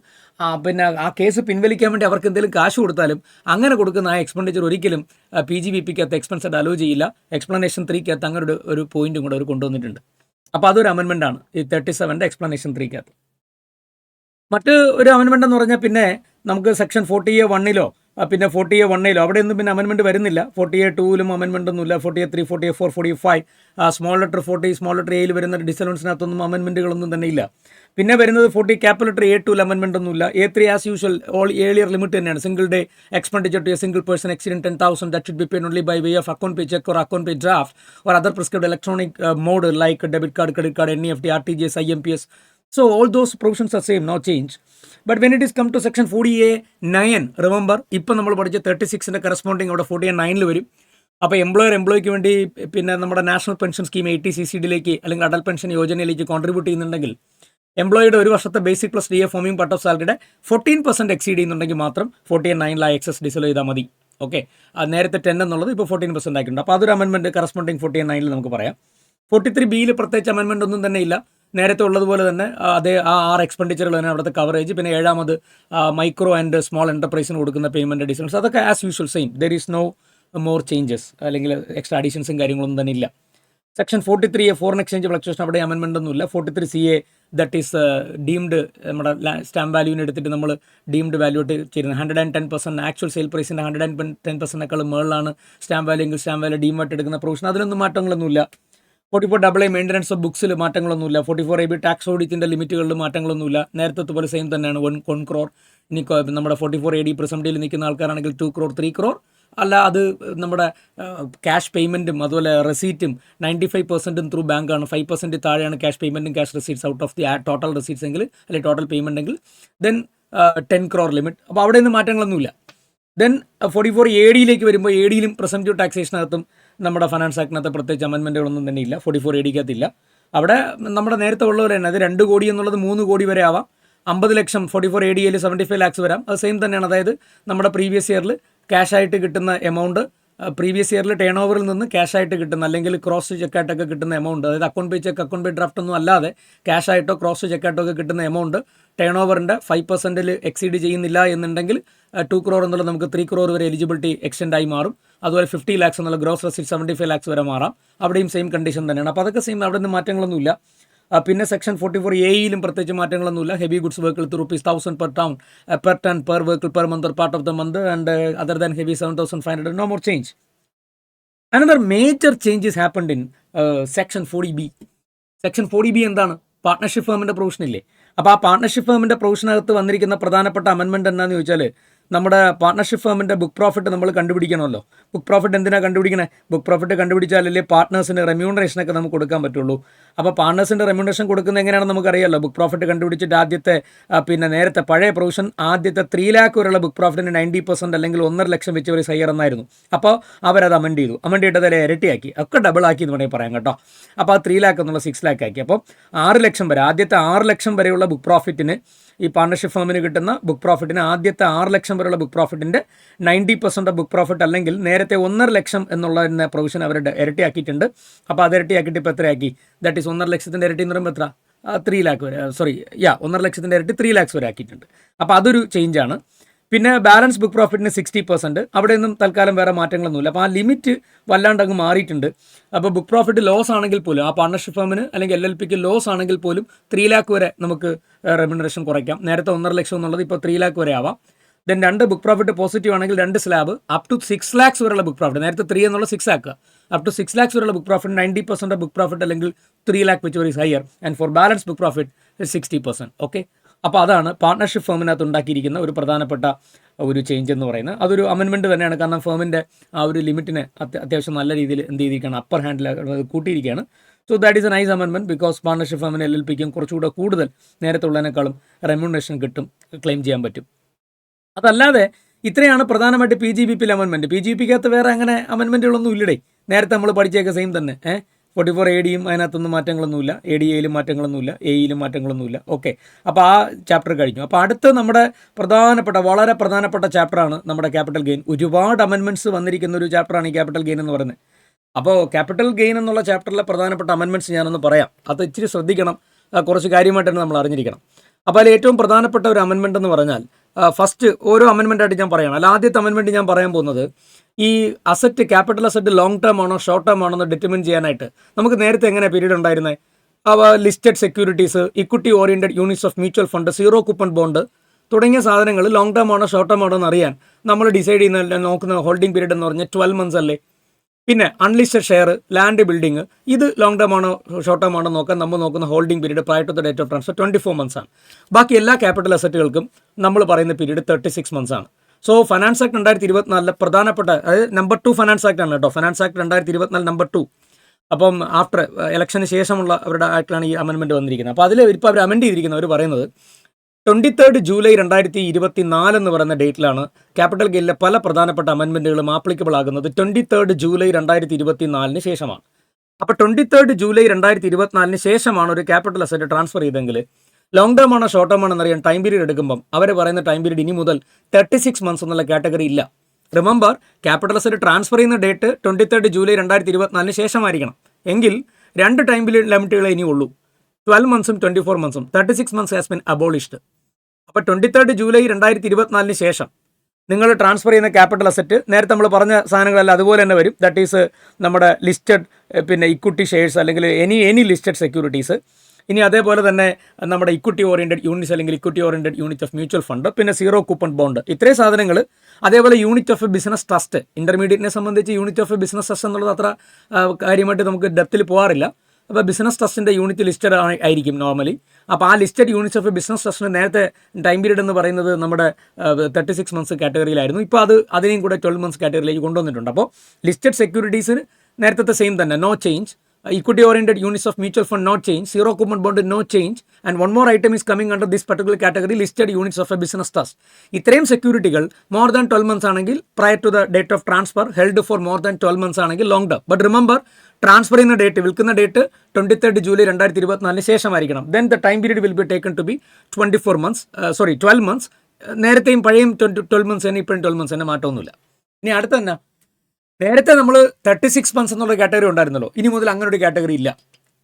പിന്നെ ആ കേസ് പിൻവലിക്കാൻ വേണ്ടി അവർക്ക് എന്തെങ്കിലും കാശ് കൊടുത്താലും അങ്ങനെ കൊടുക്കുന്ന ആ എക്സ്പെൻഡിച്ചർ ഒരിക്കലും PGBPക്കകത്ത് എക്സ്പെൻസ് ആയിട്ട് അലോ ചെയ്യില്ല. എക്സ്പ്ലനേഷൻ 3കകത്ത് അങ്ങനെ ഒരു പോയിന്റും കൂടെ അവർ കൊണ്ടുവന്നിട്ടുണ്ട്. അപ്പോൾ അതൊരു അമെൻമെൻ്റാണ് ഈ 37 എക്സ്പ്ലനേഷൻ 3കകത്ത്. മറ്റ് ഒരു അമെൻമെൻ്റ് എന്ന് പറഞ്ഞാൽ പിന്നെ നമുക്ക് സെക്ഷൻ 40A1 പിന്നെ 40A1 അവിടെയൊന്നും പിന്നെ അമെൻമെൻറ്റ് വരുന്നില്ല. 40A2 അമെൻമെൻ്റ് ഒന്നുമില്ല. 40A3 40A4 45 small letter 40 small letter എയിൽ വരുന്ന ഡിസലവൻസിനകത്തൊന്നും അമെൻമെൻറ്റുകളൊന്നും തന്നെ ഇല്ല. പിന്നെ വരുന്നത് 40 ക്യാപിറ്റൽ ലെറ്റർ A2 അമെൻമെൻ്റ് ഒന്നുമില്ല. A3 as usual all earlier limit തന്നെയാണ്. Single day expenditure to a single person exceeding 10,000 that should be paid only by way of account pay cheque or account pay draft or other prescribed electronic mode like debit card, credit card, NEFT, RTGS, IMPS. So all those provisions are same, no change. But when it is come to section 40A9, remember ഇപ്പം നമ്മൾ പഠിച്ച 36ന്റെ corresponding അവിടെ 40A9 വരും. അപ്പോൾ എംപ്ലോയിക്ക് വേണ്ടി പിന്നെ നമ്മുടെ national pension scheme 80 CCDയിലേക്ക് അല്ലെങ്കിൽ അടൽ പെൻഷൻ യോജനയിലേക്ക് കോൺട്രിബ്യൂട്ട് ചെയ്യുന്നുണ്ടെങ്കിൽ എംപ്ലോയിയുടെ ഒരു വർഷത്തെ basic plus DA forming part of സാലറിയുടെ 14% എക്സീഡ് ചെയ്യുന്നുണ്ടെങ്കിൽ മാത്രം 40A9 എക്സസ് ഡിസലോ ചെയ്താൽ മതി. ഓക്കെ, നേരത്തെ 10 എന്നുള്ളത് ഇപ്പോൾ 14% ആക്കിയിട്ടുണ്ട്. അപ്പോൾ അതൊരു അമെൻമെൻറ്റ് കറസ്പോണ്ടിങ് 40A9 നമുക്ക് പറയാം. 43Bയിൽ പ്രത്യേകിച്ച് അമെൻമെൻറ്റ് ഒന്നും തന്നെ ഇല്ല. നേരത്തെ ഉള്ളതുപോലെ തന്നെ അതേ ആ 6 എക്സ്പെൻഡിച്ചറുകൾ തന്നെ അവിടുത്തെ കവറേജ്. പിന്നെ 7ാമത് മൈക്രോ ആൻഡ് സ്മോൾ എൻ്റർപ്രൈസിന് കൊടുക്കുന്ന പേയ്മെൻറ്റ് ഡിസൈൻസ് അതൊക്കെ as usual same. There is no more changes അല്ലെങ്കിൽ എക്സ്ട്രാ അഡീഷൻസും കാര്യങ്ങളൊന്നും തന്നെ ഇല്ല. Section 43A foreign exchange fluctuation അവിടെ അമെൻമെൻ്റ് ഒന്നുമില്ല. 43CA ദറ്റ് ഈസ് ഡീംഡ് നമ്മുടെ സ്റ്റാമ്പ് വാല്യൂവിന് എടുത്തിട്ട് നമ്മൾ ഡീംഡ് വാല്യൂ ആയിട്ട് ചെയ്യുന്നത് 110% ആക്ച്വൽ സെയിൽ പ്രൈസിൻ്റെ 110%-ക്കാളും മുകളിലാണ് സ്റ്റാമ്പ് വാല്യൂ എങ്കിൽ സ്റ്റാമ്പ് വാല്യൂ ഡീമായിട്ട് എടുക്കുന്ന പ്രൊവിഷൻ. അതിലൊന്നും മാറ്റങ്ങളൊന്നുമില്ല. 44AA മെയിൻ്റനൻസ് ഓഫ് ബുക്സിൽ മാറ്റങ്ങളൊന്നുമില്ല. 44AB ടാക്സ് ഓഡിറ്റിൻ്റെ ലിമിറ്റുകളിൽ മാറ്റങ്ങളൊന്നുമില്ല. നേരത്തെ പോലെ സെയിം തന്നെയാണ്. 1 crore. ഇനി നമ്മുടെ 44AD പ്രിസംഡിയിൽ നിൽക്കുന്ന ആൾക്കാരാണെങ്കിൽ 2 crore 3 crore. അല്ല, അത് നമ്മുടെ ക്യാഷ് പേയ്മെൻറ്റും അതുപോലെ റെസീറ്റും 95% ത്രൂ ബാങ്കാണ്. 5% താഴെയാണ് ക്യാഷ് പേയ്മെൻറ്റും cash receipts out of the total receipts എങ്കിൽ, അല്ലെങ്കിൽ ടോട്ടൽ പേയ്മെൻ്റ് എങ്കിൽ, ദെൻ 10 crore ലിമിറ്റ്. അപ്പോൾ അവിടെ നിന്ന് മാറ്റങ്ങളൊന്നുമില്ല. ദെൻ 44ADയിലേക്ക് വരുമ്പോൾ ADയിലും പ്രിസംപ്റ്റീവ് ടാക്സേഷനകത്തും നമ്മുടെ ഫൈനാൻസ് ആക്ടിനകത്ത് പ്രത്യേകിച്ച് അമെൻമെൻറ്റുകളൊന്നും തന്നെ ഇല്ല. 44ADക്കകത്തില്ല. അവിടെ നമ്മുടെ നേരത്തെ ഉള്ളവർ തന്നെ അത് 2 കോടി എന്നുള്ളത് 3 കോടി വരെ ആവാം. 50 ലക്ഷം 44ADയിൽ 75 lakhs വരാം. അത് സെയിം തന്നെയാണ്. അതായത് നമ്മുടെ പ്രീവിയസ് ഇയറിൽ ക്യാഷായിട്ട് കിട്ടുന്ന എമൗണ്ട്, പ്രീവിയസ് ഇയറിൽ ടേൺ ഓവറിൽ നിന്ന് ക്യാഷായിട്ട് കിട്ടുന്ന അല്ലെങ്കിൽ ക്രോസ് ചെക്കായിട്ടൊക്കെ കിട്ടുന്ന എമൗണ്ട്, അതായത് account pay check, account pay draft ഒന്നും അല്ലാതെ ക്യാഷായിട്ടോ ക്രോസ് ചെക്കായിട്ടോ ഒക്കെ കിട്ടുന്ന എമൗണ്ട് ടേൺ ഓവറിൻ്റെ 5% എക്സീഡ് ചെയ്യുന്നില്ല എന്നുണ്ടെങ്കിൽ 2 crore എന്നുള്ളത് നമുക്ക് 3 crore വരെ എലിജിബിലിറ്റി എക്സ്റ്റെൻഡ് ആയി മാറും. അതുപോലെ 50 lakhs എന്നുള്ള ഗ്രോസ് റെസിപ്റ്റ് 75 lakhs വരെ മാറാം. അവിടെയും സെയിം കണ്ടീഷൻ തന്നെയാണ്. അപ്പോൾ അതൊക്കെ സെയിം, അവിടെ നിന്ന് മാറ്റങ്ങളൊന്നുമില്ല. പിന്നെ സെക്ഷൻ 44Aയിലും പ്രത്യേകിച്ച് മാറ്റങ്ങളൊന്നുമില്ല. Heavy goods vehicle ₹1,000 per ton per vehicle per month or part of the month, and other than heavy 7,500, no more change. Another major change is happened in section 40B. Section 40B എന്താണ്? Partnership ഫേമിൻ്റെ provision ഇല്ലേ? അപ്പോൾ ആ partnership ഫേമിൻ്റെ പ്രൊവിഷനകത്ത് വന്നിരിക്കുന്ന പ്രധാനപ്പെട്ട amendment എന്താണെന്ന് ചോദിച്ചാൽ, നമ്മുടെ partnership ഫേമിൻ്റെ book profit നമ്മൾ കണ്ടുപിടിക്കണമല്ലോ. ബുക്ക് പ്രോഫിറ്റ് എന്തിനാണ് കണ്ടുപിടിക്കണേ? ബുക്ക് പ്രോഫിറ്റ് കണ്ടുപിടിച്ചാലല്ലേ പാർട്ട്നേഴ്സിന് റെമ്യൂണറേഷനൊക്കെ നമുക്ക് കൊടുക്കാൻ പറ്റുള്ളൂ. അപ്പോൾ പാർട്ട്നേഴ്സിൻ്റെ റെമ്യൂണറേഷൻ കൊടുക്കുന്നത് എങ്ങനെയാണെന്ന് നമുക്കറിയാമല്ലോ. ബുക്ക് പ്രോഫിറ്റ് കണ്ടുപിടിച്ചിട്ട് ആദ്യത്തെ പിന്നെ നേരത്തെ പഴയ പ്രൊവിഷൻ ആദ്യത്തെ 3 lakh വരെയുള്ള ബുക്ക് പ്രോഫിറ്റിന് 90% അല്ലെങ്കിൽ 1.5 ലക്ഷം വെച്ച് ഒരു സൈയർ എന്നായിരുന്നു. അപ്പോൾ അവരത് അമെൻഡ് ചെയ്തു. അമെൻഡ് ചെയ്തത് ഇരട്ടിയാക്കി, ഒക്കെ ഡബിൾ ആക്കി എന്ന് വേണമെങ്കിൽ പറയാം കേട്ടോ. അപ്പോൾ ആ 3 lakh എന്നുള്ള 6 lakh ആക്കി. അപ്പോൾ 6 ലക്ഷം വരെ, ആദ്യത്തെ 6 ലക്ഷം വരെയുള്ള ബുക്ക് പ്രോഫിറ്റിന്, ഈ പാർട്ണർഷിപ്പ് ഫേമിന് കിട്ടുന്ന ബുക്ക് പ്രോഫിറ്റിന് ആദ്യത്തെ 6 ലക്ഷം വരെയുള്ള ബുക്ക് പ്രോഫിറ്റിൻ്റെ 90% ബുക്ക് പ്രോഫിറ്റ് അല്ലെങ്കിൽ നേരത്തെ 1.5 ലക്ഷം എന്നുള്ള പ്രൊവിഷൻ അവരുടെ ഇരട്ടിയാക്കിയിട്ടുണ്ട്. അപ്പോൾ അത് ഇരട്ടിയാക്കിയിട്ട് ഇപ്പോൾ എത്രയാക്കി? ദാറ്റ് ഈസ് 1.5 ലക്ഷത്തിൻ്റെ ഇരട്ടി എന്ന് പറയുമ്പോൾ എത്ര? 3 lakh വരെ, 1.5 ലക്ഷത്തിൻ്റെ ഇരട്ടി 3 lakhs വരെ ആക്കിയിട്ടുണ്ട്. അപ്പോൾ അതൊരു ചേഞ്ചാണ്. പിന്നെ ബാലൻസ് ബുക്ക് പ്രോഫിറ്റിന് 60%. അവിടെ നിന്നും തൽക്കാലം വേറെ മാറ്റങ്ങളൊന്നുമില്ല. അപ്പോൾ ആ ലിമിറ്റ് വല്ലാണ്ട് അങ്ങ് മാറിയിട്ടുണ്ട്. അപ്പോൾ ബുക്ക് പ്രോഫിറ്റ് ലോസ് ആണെങ്കിൽ പോലും, ആ പാർട്ണർഷിപ്പ് ഫേമിന് അല്ലെങ്കിൽ LLPക്ക് ലോസ് ആണെങ്കിൽ പോലും 3 lakh വരെ നമുക്ക് റെമ്യൂണറേഷൻ കുറയ്ക്കാം. നേരത്തെ 1.5 ലക്ഷം എന്നുള്ളത് ഇപ്പോൾ 3 lakh വരെ ആവാം. ദെൻ 2 ബുക്ക് പ്രോഫിറ്റ് പോസിറ്റീവ് ആണെങ്കിൽ 2 സ്ലാബ് അപ് ടു 6 lakhs വരെയുള്ള ബുക്ക് പ്രോഫിറ്റ്, നേരത്തെ 3 എന്നുള്ള 6 ആക്കുക. അപ് ടു 6 lakhs വരെയുള്ള ബുക്ക് പ്രോഫിറ്റ് 90% ബുക്ക് പ്രോഫിറ്റ് അല്ലെങ്കിൽ 3 lakh which is higher, and for balance book profit 60%. Okay, അപ്പോൾ അതാണ് പാർട്ണർഷിപ്പ് ഫേമിനകത്ത് ഉണ്ടാക്കിയിരിക്കുന്ന ഒരു പ്രധാനപ്പെട്ട ഒരു ചേഞ്ച് എന്ന് പറയുന്നത്. അതൊരു അമെൻമെൻറ്റ് തന്നെയാണ്. കാരണം ഫേമിൻ്റെ ആ ഒരു ലിമിറ്റിനെ അത്യാവശ്യം നല്ല രീതിയിൽ എന്ത് ചെയ്തിരിക്കുകയാണ്, അപ്പർ ഹാൻഡിൽ കൂട്ടിയിരിക്കുകയാണ്. So that is a nice amendment, because partnership ഫേമിന് LLPക്കും കുറച്ചുകൂടെ കൂടുതൽ നേരത്തെ ഉള്ളതിനേക്കാളും റെമ്യൂണറേഷൻ കിട്ടും, ക്ലെയിം ചെയ്യാൻ പറ്റും. അതല്ലാതെ ഇത്രയാണ് പ്രധാനമായിട്ട് PGBP അമെൻമെൻറ്റ്. PGBPക്കകത്ത് വേറെ അങ്ങനെ അമെൻമെൻറ്റുകളൊന്നും ഇല്ലടേ. നേരത്തെ നമ്മൾ പഠിച്ചേക്കെ സെയിം തന്നെ. 44ADയും അതിനകത്തൊന്നും മാറ്റങ്ങളൊന്നുമില്ല, ADAയിലും മാറ്റങ്ങളൊന്നുമില്ല, AEയിലും മാറ്റങ്ങളൊന്നുമില്ല. ഓക്കെ, അപ്പോൾ ആ ചാപ്റ്റർ കഴിഞ്ഞു. അപ്പോൾ അടുത്ത് നമ്മുടെ വളരെ പ്രധാനപ്പെട്ട ചാപ്റ്ററാണ് നമ്മുടെ ക്യാപിറ്റൽ ഗെയിൻ. ഒരുപാട് അമെൻമെൻറ്റ്സ് വന്നിരിക്കുന്ന ഒരു ചാപ്റ്ററാണ് ഈ ക്യാപിറ്റൽ ഗെയിൻ എന്ന് പറയുന്നത്. അപ്പോൾ ക്യാപിറ്റൽ ഗെയിൻ എന്നുള്ള ചാപ്റ്ററിലെ പ്രധാനപ്പെട്ട അമെൻമെൻറ്റ്സ് ഞാനൊന്ന് പറയാം. അത് ഇച്ചിരി ശ്രദ്ധിക്കണം, കുറച്ച് കാര്യമായിട്ട് തന്നെ നമ്മൾ അറിഞ്ഞിരിക്കണം. അപ്പോൾ അതിൽ ഏറ്റവും പ്രധാനപ്പെട്ട ഒരു അമെൻമെൻറ്റ് എന്ന് പറഞ്ഞാൽ, ഫസ്റ്റ് ഓരോ അമെൻമെൻറ്റായിട്ട് ഞാൻ പറയണം. അല്ല, ആദ്യത്തെ അമെൻമെൻറ്റ് ഞാൻ പറയാൻ പോകുന്നത് ഈ asset, capital asset long term ആണോ ഷോർട്ട് ടേം ആണോ എന്ന് ഡിറ്റർമിൻ ചെയ്യാനായിട്ട് നമുക്ക് നേരത്തെ എങ്ങനെ പീരീഡ് ഉണ്ടായിരുന്നത്? അവ listed securities, equity oriented units of mutual fund, zero coupon bond തുടങ്ങിയ സാധനങ്ങൾ ലോങ് ടേം ആണോ ഷോർട്ട് ടേം ആണോ എന്ന് അറിയാൻ നമ്മൾ ഡിസൈഡ് ചെയ്യുന്ന നോക്കുന്ന ഹോൾഡിംഗ് പീരീഡ് എന്ന് പറഞ്ഞാൽ 12 months അല്ലേ. പിന്നെ അൺലിസ്റ്റഡ് ഷെയർ, ലാൻഡ്, ബിൽഡിംഗ്, ഇത് ലോങ് ടേം ആണോ ഷോർട്ട് ടേം ആണോ നോക്കാൻ നമ്മൾ നോക്കുന്ന holding period prior to the date of transfer 24 months ആണ്. ബാക്കി എല്ലാ ക്യാപിറ്റൽ അസറ്റുകൾക്കും നമ്മൾ പറയുന്ന പീരീഡ് 36 months ആണ്. സോ ഫൈനാൻസ് ആക്ട് 2024 പ്രധാനപ്പെട്ട, അതായത് നമ്പർ 2 ഫൈനാൻസ് ആക്ട് ആണ് കേട്ടോ. Finance act 2024 number 2. അപ്പം ആഫ്റ്റർ ഇലക്ഷന് ശേഷമുള്ള അവരുടെ ആക്ടിലാണ് ഈ അമെൻമെൻറ്റ് വന്നിരിക്കുന്നത്. അപ്പോൾ അതിൽ ഇപ്പോൾ അവർ അമെൻഡ് ചെയ്തിരിക്കുന്നത്, അവർ പറയുന്നത് 23 July 2024 എന്ന് പറയുന്ന ഡേറ്റിലാണ് ക്യാപിറ്റൽ ഗെയിനിലെ പല പ്രധാനപ്പെട്ട അമെൻമെൻറ്റുകളും ആപ്ലിക്കബിൾ ആകുന്നത് 23 July 2024 ശേഷമാണ്. അപ്പോൾ 23 July 2024 ശേഷമാണ് ഒരു ക്യാപിറ്റൽ അസറ്റ് ട്രാൻസ്ഫർ ചെയ്തെങ്കിൽ ലോങ് ടേം ആണോ ഷോർട്ട് ടേം ആണോ എന്നറിയാൻ ടൈം പീരീഡ് എടുക്കുമ്പം അവർ പറയുന്ന ടൈം പീരീഡ് ഇനി മുതൽ 36 months എന്നുള്ള കാറ്റഗറി ഇല്ല. റിമെമ്പർ, ക്യാപിറ്റൽ അസറ്റ് ട്രാൻസ്ഫർ ചെയ്യുന്ന ഡേറ്റ് 23 July 2024 ശേഷമായിരിക്കണം. എങ്കിൽ 2 ടൈം പീരീഡ് ലിമിറ്റുകളെ ഇനി ഉള്ളൂ, 12 months 24 months. 36 months has been abolished. അപ്പോൾ 23 July 2024 ശേഷം നിങ്ങൾ ട്രാൻസ്ഫർ ചെയ്യുന്ന ക്യാപിറ്റൽ അസറ്റ് നേരത്തെ നമ്മൾ പറഞ്ഞ സാധനങ്ങളല്ല അതുപോലെ തന്നെ വരും. ദാറ്റ് ഈസ് നമ്മുടെ ലിസ്റ്റഡ്, പിന്നെ ഇക്വിറ്റി ഷെയർസ് അല്ലെങ്കിൽ എനി ലിസ്റ്റഡ് സെക്യൂരിറ്റീസ്, ഇനി അതേപോലെ തന്നെ നമ്മുടെ ഇക്വിറ്റി ഓറിയൻറ്റഡ് യൂണിറ്റ്സ് അല്ലെങ്കിൽ equity oriented unit of mutual fund, പിന്നെ സീറോ കൂപ്പൺ ബോണ്ട്, ഇത്രയും സാധനങ്ങൾ. അതേപോലെ unit of a business trust. ഇൻ്റർമീഡിയറ്റിനെ സംബന്ധിച്ച് unit of a business trust എന്നുള്ളത് അത്ര കാര്യമായിട്ട് നമുക്ക് ഡെപ്തിൽ പോകാറില്ല. അപ്പോൾ ബിസിനസ് ട്രസ്റ്റിൻ്റെ യൂണിറ്റ് ലിസ്റ്റഡ് ആയിരിക്കും നോർമലി. അപ്പോൾ ആ listed units of a business ട്രസ്റ്റിന് നേരത്തെ ടൈം പീരീഡ് എന്ന് പറയുന്നത് നമ്മുടെ 36 months കാറ്റഗറിയിലായിരുന്നു. ഇപ്പോൾ അതിനെയും കൂടെ 12 months കാറ്റഗറിയിലേക്ക് കൊണ്ടുവന്നിട്ടുണ്ട്. അപ്പോൾ ലിസ്റ്റഡ് സെക്യൂരിറ്റീസിന് നേരത്തെ സെയിം തന്നെ, no change. Equity oriented units of mutual fund not change, zero coupon bond no change, and one more item is coming under this particular category, listed units of a business trust. ഇത്രയും സെക്യൂരിറ്റികൾ more than 12 months ആണെങ്കിൽ prior to the date of transfer, held for more than 12 months ആണെങ്കിൽ long term. But remember, transfer ചെയ്യുന്ന date, വിൽക്കുന്ന date 23 July 2024 ശേഷമായിരിക്കണം. Then the time period will be taken to be 12 months. നേരത്തെയും പഴയും 12 months തന്നെ, ഇപ്പോഴും 12 months തന്നെ, മാറ്റമൊന്നുമില്ല. ഇനി അടുത്ത തന്നെ, നേരത്തെ നമ്മൾ 36 months എന്നുള്ള കാറ്റഗറി ഉണ്ടായിരുന്നല്ലോ, ഇനി മുതൽ അങ്ങനെ ഒരു കാറ്റഗറി ഇല്ല.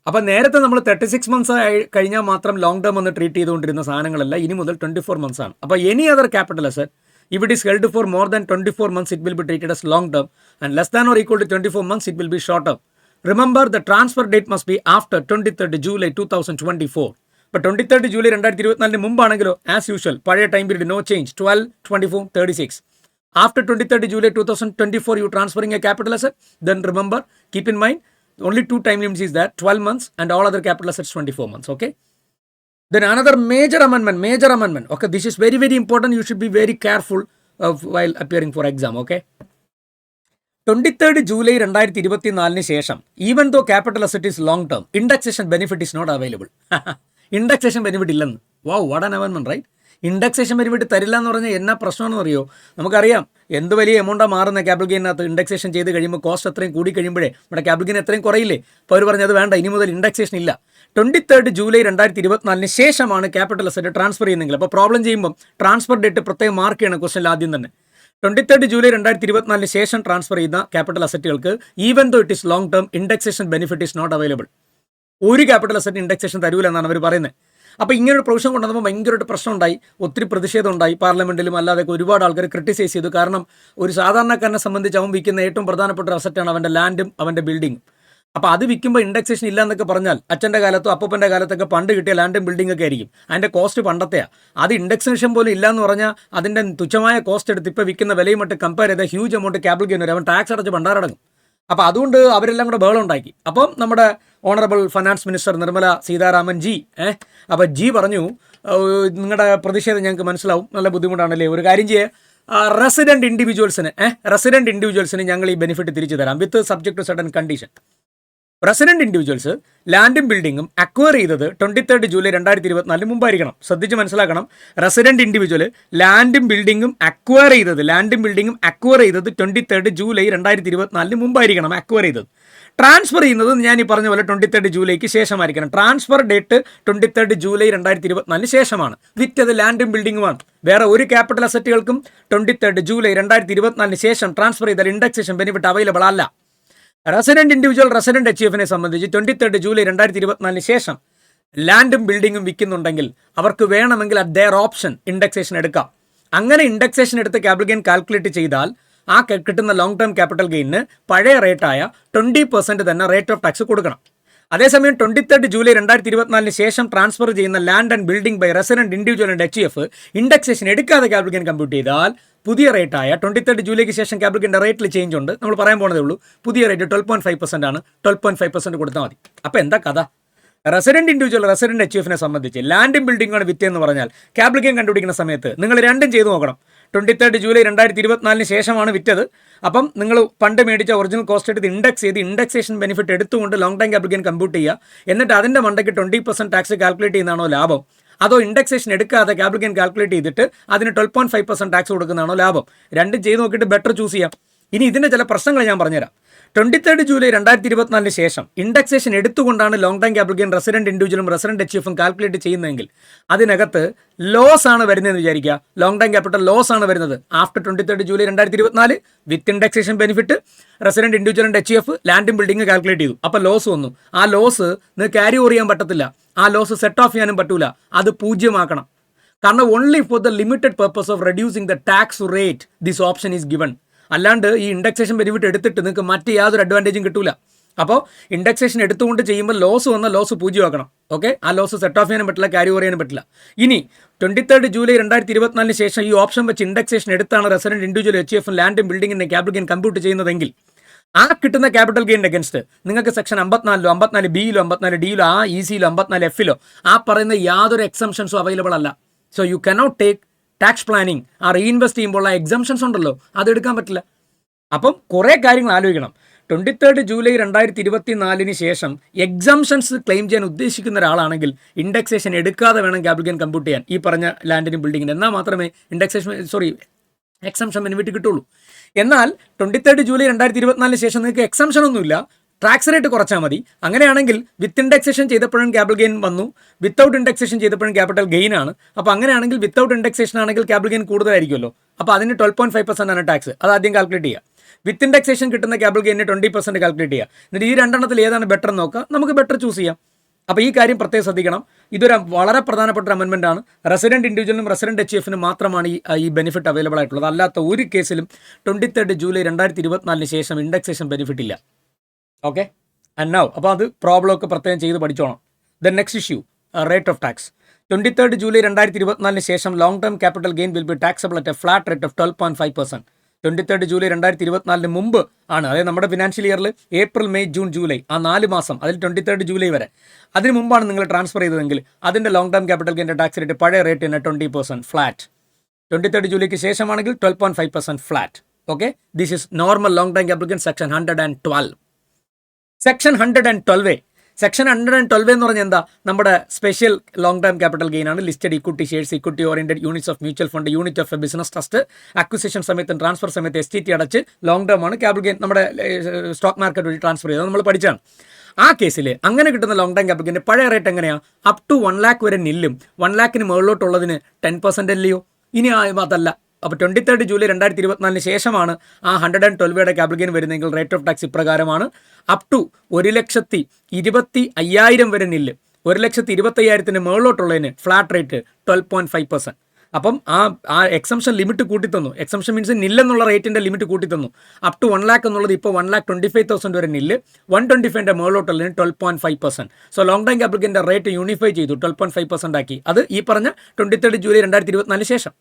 അപ്പം നേരത്തെ നമ്മൾ 36 months കഴിഞ്ഞാൽ മാത്രം ലോങ് ടേം എന്ന് ട്രീറ്റ് ചെയ്തുകൊണ്ടിരുന്ന സാധനങ്ങളല്ല, ഇനി മുതൽ 24 months ആണ്. അപ്പോൾ any other capital asset if it is held for more than 24 months it will be treated as long term, and less than or equal to 24 months it will be short term. Remember, the transfer date must be after 23rd July 2024. But 23rd July 2024 മുമ്പാണെങ്കിലോ as usual പഴയ time period no change, 12, 24, 36. After 23rd July 2024, you transferring a capital asset, then remember, keep in mind, only two time limits is that, 12 months and all other capital assets 24 months, okay? Then another major amendment, okay? This is very, very important. You should be very careful while appearing for exam, okay? 23rd July 2024 ശേഷം, even though capital asset is long term, indexation benefit is not available. Indexation benefit ഇല്ലെന്ന്. Wow, what an amendment, right? Indexation benefit തരില്ല എന്ന് പറഞ്ഞാൽ എന്നാ പ്രശ്നമെന്ന് അറിയോ? നമുക്കറിയാം എന്ത് വലിയ എമൗണ്ടാണ് മാറുന്ന ക്യാപിറ്റൽ ഗെയിനകത്ത്. ഇൻഡെക്സേഷൻ ചെയ്ത് കഴിയുമ്പോൾ കോസ്റ്റ് അത്രയും കൂടി കഴിയുമ്പോഴേ നമ്മുടെ ക്യാപിറ്റൽ ഗെയിൻ എത്രയും കുറയില്ലേ. അപ്പോൾ അവർ പറഞ്ഞത് വേണ്ട, ഇനി മുതൽ ഇൻഡെക്സേഷൻ ഇല്ല. 23rd July 2024 ശേഷമാണ് ക്യാപിറ്റൽ അസറ്റ് ട്രാൻസ്ഫർ ചെയ്യുന്നെങ്കിൽ, അപ്പോൾ പ്രോബ്ലം ചെയ്യുമ്പോൾ ട്രാൻസ്ഫർ ഡേറ്റ് പ്രത്യേകം മാർക്ക് ചെയ്യണം ക്വസ്റ്റനിൽ ആദ്യം തന്നെ. 23rd July 2024 ശേഷം ട്രാൻസ്ഫർ ചെയ്യുന്ന ക്യാപിറ്റൽ അസറ്റുകൾക്ക് even though it is long term, indexation benefit is not available. ഒരു ക്യാപിറ്റൽ അസറ്റ് ഇൻഡെക്സേഷൻ തരൂല എന്നാണ് അവർ പറയുന്നത്. അപ്പോൾ ഇങ്ങനൊരു പ്രൊവിഷൻ കൊണ്ടുവന്നപ്പോൾ ഭയങ്കരമായിട്ട് പ്രശ്നം ഉണ്ടായി, ഒത്തിരി പ്രതിഷേധം ഉണ്ടായി. പാർലമെൻറ്റിലും അല്ലാതെ ഒരുപാട് ആൾക്കാർ ക്രിട്ടിസൈസ് ചെയ്തു. കാരണം ഒരു സാധാരണക്കാരനെ സംബന്ധിച്ച് അവൻ വിൽക്കുന്ന ഏറ്റവും പ്രധാനപ്പെട്ട ഒരു അസറ്റാണ് അവൻ്റെ ലാൻഡും അവൻ്റെ ബിൽഡിങ്ങും. അപ്പോൾ അത് വിൽക്കുമ്പോൾ ഇൻഡെക്സേഷൻ ഇല്ല എന്നൊക്കെ പറഞ്ഞാൽ അച്ഛൻ്റെ കാലത്തോ അപ്പൻ്റെ കാലത്തൊക്കെ പണ്ട് കിട്ടിയ ലാൻഡും ബിൽഡിംഗ് ഒക്കെ ആയിരിക്കും. അതിൻ്റെ കോസ്റ്റ് പണ്ടത്തെയാണ്. അത് ഇൻഡെക്സേഷൻ പോലും ഇല്ല എന്ന് പറഞ്ഞാൽ അതിൻ്റെ തുച്ഛമായ കോസ്റ്റ് എടുത്ത് ഇപ്പോൾ വിൽക്കുന്ന വിലയുമായിട്ട് കമ്പയർ ചെയ്താൽ ഹ്യൂജ് എമൗണ്ട് ക്യാപിറ്റൽ ഗെയിൻ വരും. അവൻ ടാക്സ് അടച്ച് പണ്ടാരടങ്ങും. അപ്പോൾ അതുകൊണ്ട് അവരെല്ലാം കൂടെ ബഹളം ഉണ്ടാക്കി. അപ്പം നമ്മുടെ honourable finance minister Nirmala Sitharaman G അപ്പോൾ ജി പറഞ്ഞു, നിങ്ങളുടെ പ്രതിഷേധം ഞങ്ങൾക്ക് മനസ്സിലാവും, നല്ല ബുദ്ധിമുട്ടാണല്ലേ, ഒരു കാര്യം ചെയ്യുക, റെസിഡൻറ്റ് ഇൻഡിവിജ്വൽസിന് ഞങ്ങൾ ഈ ബെനിഫിറ്റ് തിരിച്ചു തരാം with subject to certain condition. Resident individuals ലാൻഡും ബിൽഡിങ്ങും അക്വയർ ചെയ്തത് 23rd July 2024 മുമ്പായിരിക്കണം. ശ്രദ്ധിച്ച് മനസ്സിലാക്കണം, റെസിഡൻറ്റ് ഇൻഡിവിജ്വൽ ലാൻഡും ബിൽഡിങ്ങും അക്വയർ ചെയ്തത് 23rd July 2024 മുമ്പായിരിക്കണം അക്വയർ ചെയ്തത്. ട്രാൻസ്ഫർ ചെയ്യുന്നത് ഞാൻ ഈ പറഞ്ഞ പോലെ 23rd July ശേഷമായിരിക്കണം. ട്രാൻസ്ഫർ ഡേറ്റ് 23rd July 2024 ശേഷമാണ്. വിറ്റത് ലാൻഡും ബിൽഡിങ്ങുമാണ്. വേറെ ഒരു ക്യാപിറ്റൽ അസറ്റുകൾക്കും 23rd July 2024 ശേഷം ട്രാൻസ്ഫർ ചെയ്താൽ ഇൻഡെക്സേഷൻ ബെനിഫിറ്റ് അവൈലബിൾ അല്ല. റെസിഡൻറ്റ് ഇൻഡിവിജ്വൽ, റെസിഡൻറ്റ് HUFനെ സംബന്ധിച്ച് 23rd July 2024 ശേഷം ലാൻഡും ബിൽഡിങ്ങും വിൽക്കുന്നുണ്ടെങ്കിൽ അവർക്ക് വേണമെങ്കിൽ അറ്റ് ദെയർ ഓപ്ഷൻ ഇൻഡെക്സേഷൻ എടുക്കാം. അങ്ങനെ ഇൻഡെക്സേഷൻ എടുത്ത് ക്യാപിറ്റൽ ഗെയിൻ കാൽക്കുലേറ്റ് ചെയ്താൽ ആ കിട്ടുന്ന ലോങ് ടേം ക്യാപിറ്റൽ ഗെയിനിന് പഴയ റേറ്റായ 20% തന്നെ റേറ്റ് ഓഫ് ടാക്സ് കൊടുക്കണം. അതേസമയം 23rd July 2024 ശേഷം ട്രാൻസ്ഫർ ചെയ്യുന്ന land and building by resident individual and HUF indexation എടുക്കാതെ ക്യാപിറ്റൽ ഗെയിൻ കമ്പ്യൂട്ട് ചെയ്താൽ പുതിയ റേറ്റായ 23rd July ശേഷം ക്യാപിറ്റൽ ഗെയിൻ്റെ റേറ്റിൽ ചേഞ്ച് ഉണ്ട്. നമ്മൾ പറയാൻ പോകുന്നതേ ഉള്ളൂ. പുതിയ റേറ്റ് 12.5% ആണ്. 12.5% കൊടുത്താൽ മതി. അപ്പോൾ എന്താ കഥ? റെസിഡൻറ്റ് ഇൻഡിവിജ്വൽ, റെസിഡൻറ്റ് HUFനെ സംബന്ധിച്ച് ലാൻഡും ബിൽഡിംഗാണ് വിറ്റെന്ന് പറഞ്ഞാൽ ക്യാപിറ്റൽ ഗെയിൻ കണ്ടുപിടിക്കുന്ന സമയത്ത് നിങ്ങൾ രണ്ടും ചെയ്ത് നോക്കണം. 23rd July 2024 ശേഷമാണ് വിറ്റത്. അപ്പം നിങ്ങൾ പണ്ട് മേടിച്ച ഒറിജിനൽ കോസ്റ്റ് എടുത്ത് ഇൻഡെക്സ് ചെയ്ത് ഇൻഡെക്സേഷൻ ബെനിഫിറ്റ് എടുത്തുകൊണ്ട് long time capital gain compute ചെയ്യുക. എന്നിട്ട് അതിൻ്റെ മണ്ടയ്ക്ക് 20% ടാക്സ് കാൽക്കുലേറ്റ് ചെയ്യുന്നതാണോ ലാഭം, അതോ ഇൻഡെക്സേഷൻ എടുക്കാതെ ക്യാപിറ്റൽ ഗെയിൻ കാൽക്കുലേറ്റ് ചെയ്തിട്ട് അതിന് 12.5% ടാക്സ് കൊടുക്കുന്നതാണോ ലാഭം? രണ്ടും ചെയ്ത് നോക്കിയിട്ട് ബെറ്റർ ചൂസ് ചെയ്യാം. ഇനി ഇതിൻ്റെ ചില പ്രശ്നങ്ങൾ ഞാൻ പറഞ്ഞുതരാം. 23rd July 2024 ശേഷം ഇൻഡെക്സേഷൻ എടുത്തുകൊണ്ടാണ് long time capital gain resident ഇൻഡിവിജ്വലും റെസിഡൻറ്റ് HUFും കാൽക്കുലേറ്റ് ചെയ്യുന്നതെങ്കിൽ അതിനകത്ത് ലോസ് ആണ് വരുന്നതെന്ന് വിചാരിക്കുക. ലോങ് ടൈം ക്യാപിറ്റൽ ലോസ് ആണ് വരുന്നത്. After 23rd July 2024 with indexation benefit resident individual and HUF ലാൻഡും ബിൽഡിംഗ് കാൽക്കുലേറ്റ് ചെയ്തു. അപ്പോൾ ലോസ് വന്നു. ആ ലോസ് നിങ്ങൾക്ക് ക്യാരി ഓവർ ചെയ്യാൻ പറ്റത്തില്ല. ആ ലോസ് സെറ്റ് ഓഫ് ചെയ്യാനും പറ്റൂല. അത് 0 ആക്കണം. കാരണം only for the limited purpose of reducing the tax rate this option is given. അല്ലാണ്ട് ഈ ഇൻഡെക്സേഷൻ ബെനിഫിറ്റ് എടുത്തിട്ട് നിങ്ങൾക്ക് മറ്റ് യാതൊരു അഡ്വാൻറ്റേജും കിട്ടൂല. അപ്പോൾ ഇൻഡെക്സേഷൻ എടുത്തുകൊണ്ട് ചെയ്യുമ്പോൾ ലോസ് വന്ന ലോസ് പൂജ്യമാക്കണം. ഓക്കെ, ആ ലോസ് സെറ്റ് ഓഫ് ചെയ്യാനും പറ്റില്ല, ക്യാരി ഓവർ ചെയ്യാനും പറ്റില്ല. ഇനി 23 ജൂലൈ 2024 ശേഷം ഈ ഓപ്ഷൻ വെച്ച് ഇൻഡെക്സേഷൻ എടുത്താണ് റെസിഡന്റ് ഇൻഡിവിജ്വൽ HUF ലാൻഡും ബിൽഡിങ്ങിൻ്റെ ക്യാപിറ്റൽ ഗെയിൻ കമ്പ്യൂട്ട് ചെയ്യുന്നതെങ്കിൽ ആ കിട്ടുന്ന ക്യാപിറ്റൽ ഗെയിൻ അഗൻസ്റ്റ് നിങ്ങൾക്ക് സെക്ഷൻ 54 54B 54D ആ EC 54F ആ പറയുന്ന യാതൊരു എക്സംഷൻസും അവൈലബിൾ അല്ല. So you cannot take tax planning ആ റീഇൻവെസ്റ്റ് ചെയ്യുമ്പോൾ ആ എക്സംഷൻസ് ഉണ്ടല്ലോ, അതെടുക്കാൻ പറ്റില്ല. അപ്പം കുറേ കാര്യങ്ങൾ ആലോചിക്കണം. 23 ജൂലൈ 2024 ശേഷം എക്സംഷൻസ് ക്ലെയിം ചെയ്യാൻ ഉദ്ദേശിക്കുന്ന ഒരാളാണെങ്കിൽ ഇൻഡെക്സേഷൻ എടുക്കാതെ വേണം ക്യാപിറ്റൽ ഗെയിൻ കമ്പ്യൂട്ട് ചെയ്യാൻ ഈ പറഞ്ഞ ലാൻഡിനും ബിൽഡിങ്ങിന്. എന്നാൽ മാത്രമേ എക്സംഷൻ ബെനിഫിറ്റ് കിട്ടുള്ളൂ. എന്നാൽ 23 ജൂലൈ 2024 ശേഷം നിങ്ങൾക്ക് എക്സംഷൻ ഒന്നുമില്ല, ടാക്സ് റേറ്റ് കുറച്ചാൽ മതി. അങ്ങനെയാണെങ്കിൽ വിത്ത് ഇൻഡെക്സേഷൻ ചെയ്തപ്പോഴും ക്യാപിറ്റൽ ഗെയിൻ വന്നു, വിത്തൗട്ട് ഇൻഡെക്സേഷൻ ചെയ്തപ്പോഴും ക്യാപിറ്റൽ ഗെയിൻ ആണ്. അപ്പോൾ അങ്ങനെയാണെങ്കിൽ വിത്തൗട്ട് ഇൻഡെക്സേഷൻ ആണെങ്കിൽ ക്യാപിറ്റൽ ഗെയിൻ കൂടുതലായിരിക്കുമല്ലോ. അപ്പോൾ അതിന് 12.5% ആണ് ടാക്സ്. അത് ആദ്യം കാൽക്കുലേറ്റ് ചെയ്യുക. വിത്ത് ഇൻഡെക്സേഷൻ കിട്ടുന്ന ക്യാപിറ്റൽ ഗെയിന് 20% കാൽക്കുലേറ്റ് ചെയ്യുക. എന്നിട്ട് ഈ രണ്ടെണ്ണത്തിൽ ഏതാണ് ബെറ്റർ എന്ന് നോക്കുക, നമുക്ക് ബെറ്റർ ചൂസ് ചെയ്യാം. അപ്പോൾ ഈ കാര്യം പ്രത്യേകം ശ്രദ്ധിക്കണം. ഇതൊരു വളരെ പ്രധാനപ്പെട്ട ഒരു അമെൻമെൻ്റ് ആണ്. റെസിഡന്റ് ഇൻഡിവിജ്വലിനും റെസിഡന്റ് HUF മാത്രമാണ് ഈ ബെനിഫിറ്റ് അവൈലബിൾ ആയിട്ടുള്ളത്. അല്ലാത്ത ഒരു കേസിലും 23 ജൂലൈ 2024 ശേഷം ഇൻഡെക്സേഷൻ ബെനിഫിറ്റ് ഇല്ല. ഓക്കെ, ആൻഡ് നൗ അപ്പോൾ അത് പ്രോബ്ലം ഒക്കെ പ്രത്യേകം ചെയ്ത് പഠിച്ചോണം. The next issue, rate of tax. 23 July 2024 ശേഷം long term capital gain will be taxable at a flat rate of 12.5%. 23 July 2024 മുമ്പ് ആണ്, അതായത് നമ്മുടെ ഫിനാൻഷ്യൽ ഇയറിൽ ഏപ്രിൽ മെയ് ജൂൺ ജൂലൈ ആ 4 മാസം, അതിൽ 23 ജൂലൈ വരെ, അതിന് മുമ്പാണ് നിങ്ങൾ ട്രാൻസ്ഫർ ചെയ്തതെങ്കിൽ അതിൻ്റെ ലോങ് ടേം ക്യാപിറ്റൽ ഗെയിൻ്റെ ടാക്സ് റേറ്റ് പഴയ റേറ്റ് തന്നെ 20% ഫ്ലാറ്റ്. 23 ജൂലൈക്ക് ശേഷമാണെങ്കിൽ 12.5% flat. Okay, this is normal long term capital gain section 112. Section 112 section 112 എന്ന് പറഞ്ഞാൽ എന്താ? നമ്മുടെ special long term capital gain ആണ്. Listed equity shares, equity oriented units of mutual fund, unit of a business trust, acquisition സമയത്തും transfer സമയത്ത് STT അടച്ച് long term ആണ് capital gain നമ്മുടെ സ്റ്റോക്ക് മാർക്കറ്റ് വഴി ട്രാൻസ്ഫർ ചെയ്തത് നമ്മൾ പഠിച്ചാണ്. ആ കേസിൽ അങ്ങനെ കിട്ടുന്ന ലോങ് ടൈം ക്യാപിറ്റൽ ഗെയിൻ്റെ പഴയ റേറ്റ് എങ്ങനെയാണ്? അപ് ടു 1 lakh വരെ നില്ലും 1 lakhന് മുകളിലോട്ടുള്ളതിന് 10% അല്ലയോ? ഇനി അതല്ല. അപ്പോൾ 23 ജൂലൈ 2024 ശേഷമാണ് ആ 112 ക്യാപിറ്റൽ ഗെയിൻ വരുന്നതെങ്കിൽ റേറ്റ് ഓഫ് ടാക്സ് ഇപ്രകാരമാണ്. അപ് ടു 1,25,000 വരെ നില്ല്, 1,25,000 മുകളിലോട്ടുള്ളതിന് ഫ്ലാറ്റ് റേറ്റ് 12.5%. അപ്പം ആ എക്സംഷൻ ലിമിറ്റ് കൂട്ടിത്തന്നു. എക്സംഷൻ മീൻസ് നില്ലെന്നുള്ള റേറ്റിൻ്റെ ലിമിറ്റ് കൂട്ടിത്തന്നു. അപ് ടു 1 lakh എന്നുള്ളത് ഇപ്പോൾ 1,25,000 വരെ നില്ല്, 125 മുകളിലോട്ടുള്ളതിന് 12.5%. സോ ലോങ് ടൈം ക്യാപിറ്റൽ ഗെയിൻ്റെ റേറ്റ് യൂണിഫൈ ചെയ്തു, 12.5% ആക്കി. അത് ഈ പറഞ്ഞ 23 ജൂലൈ 2024 ശേഷം.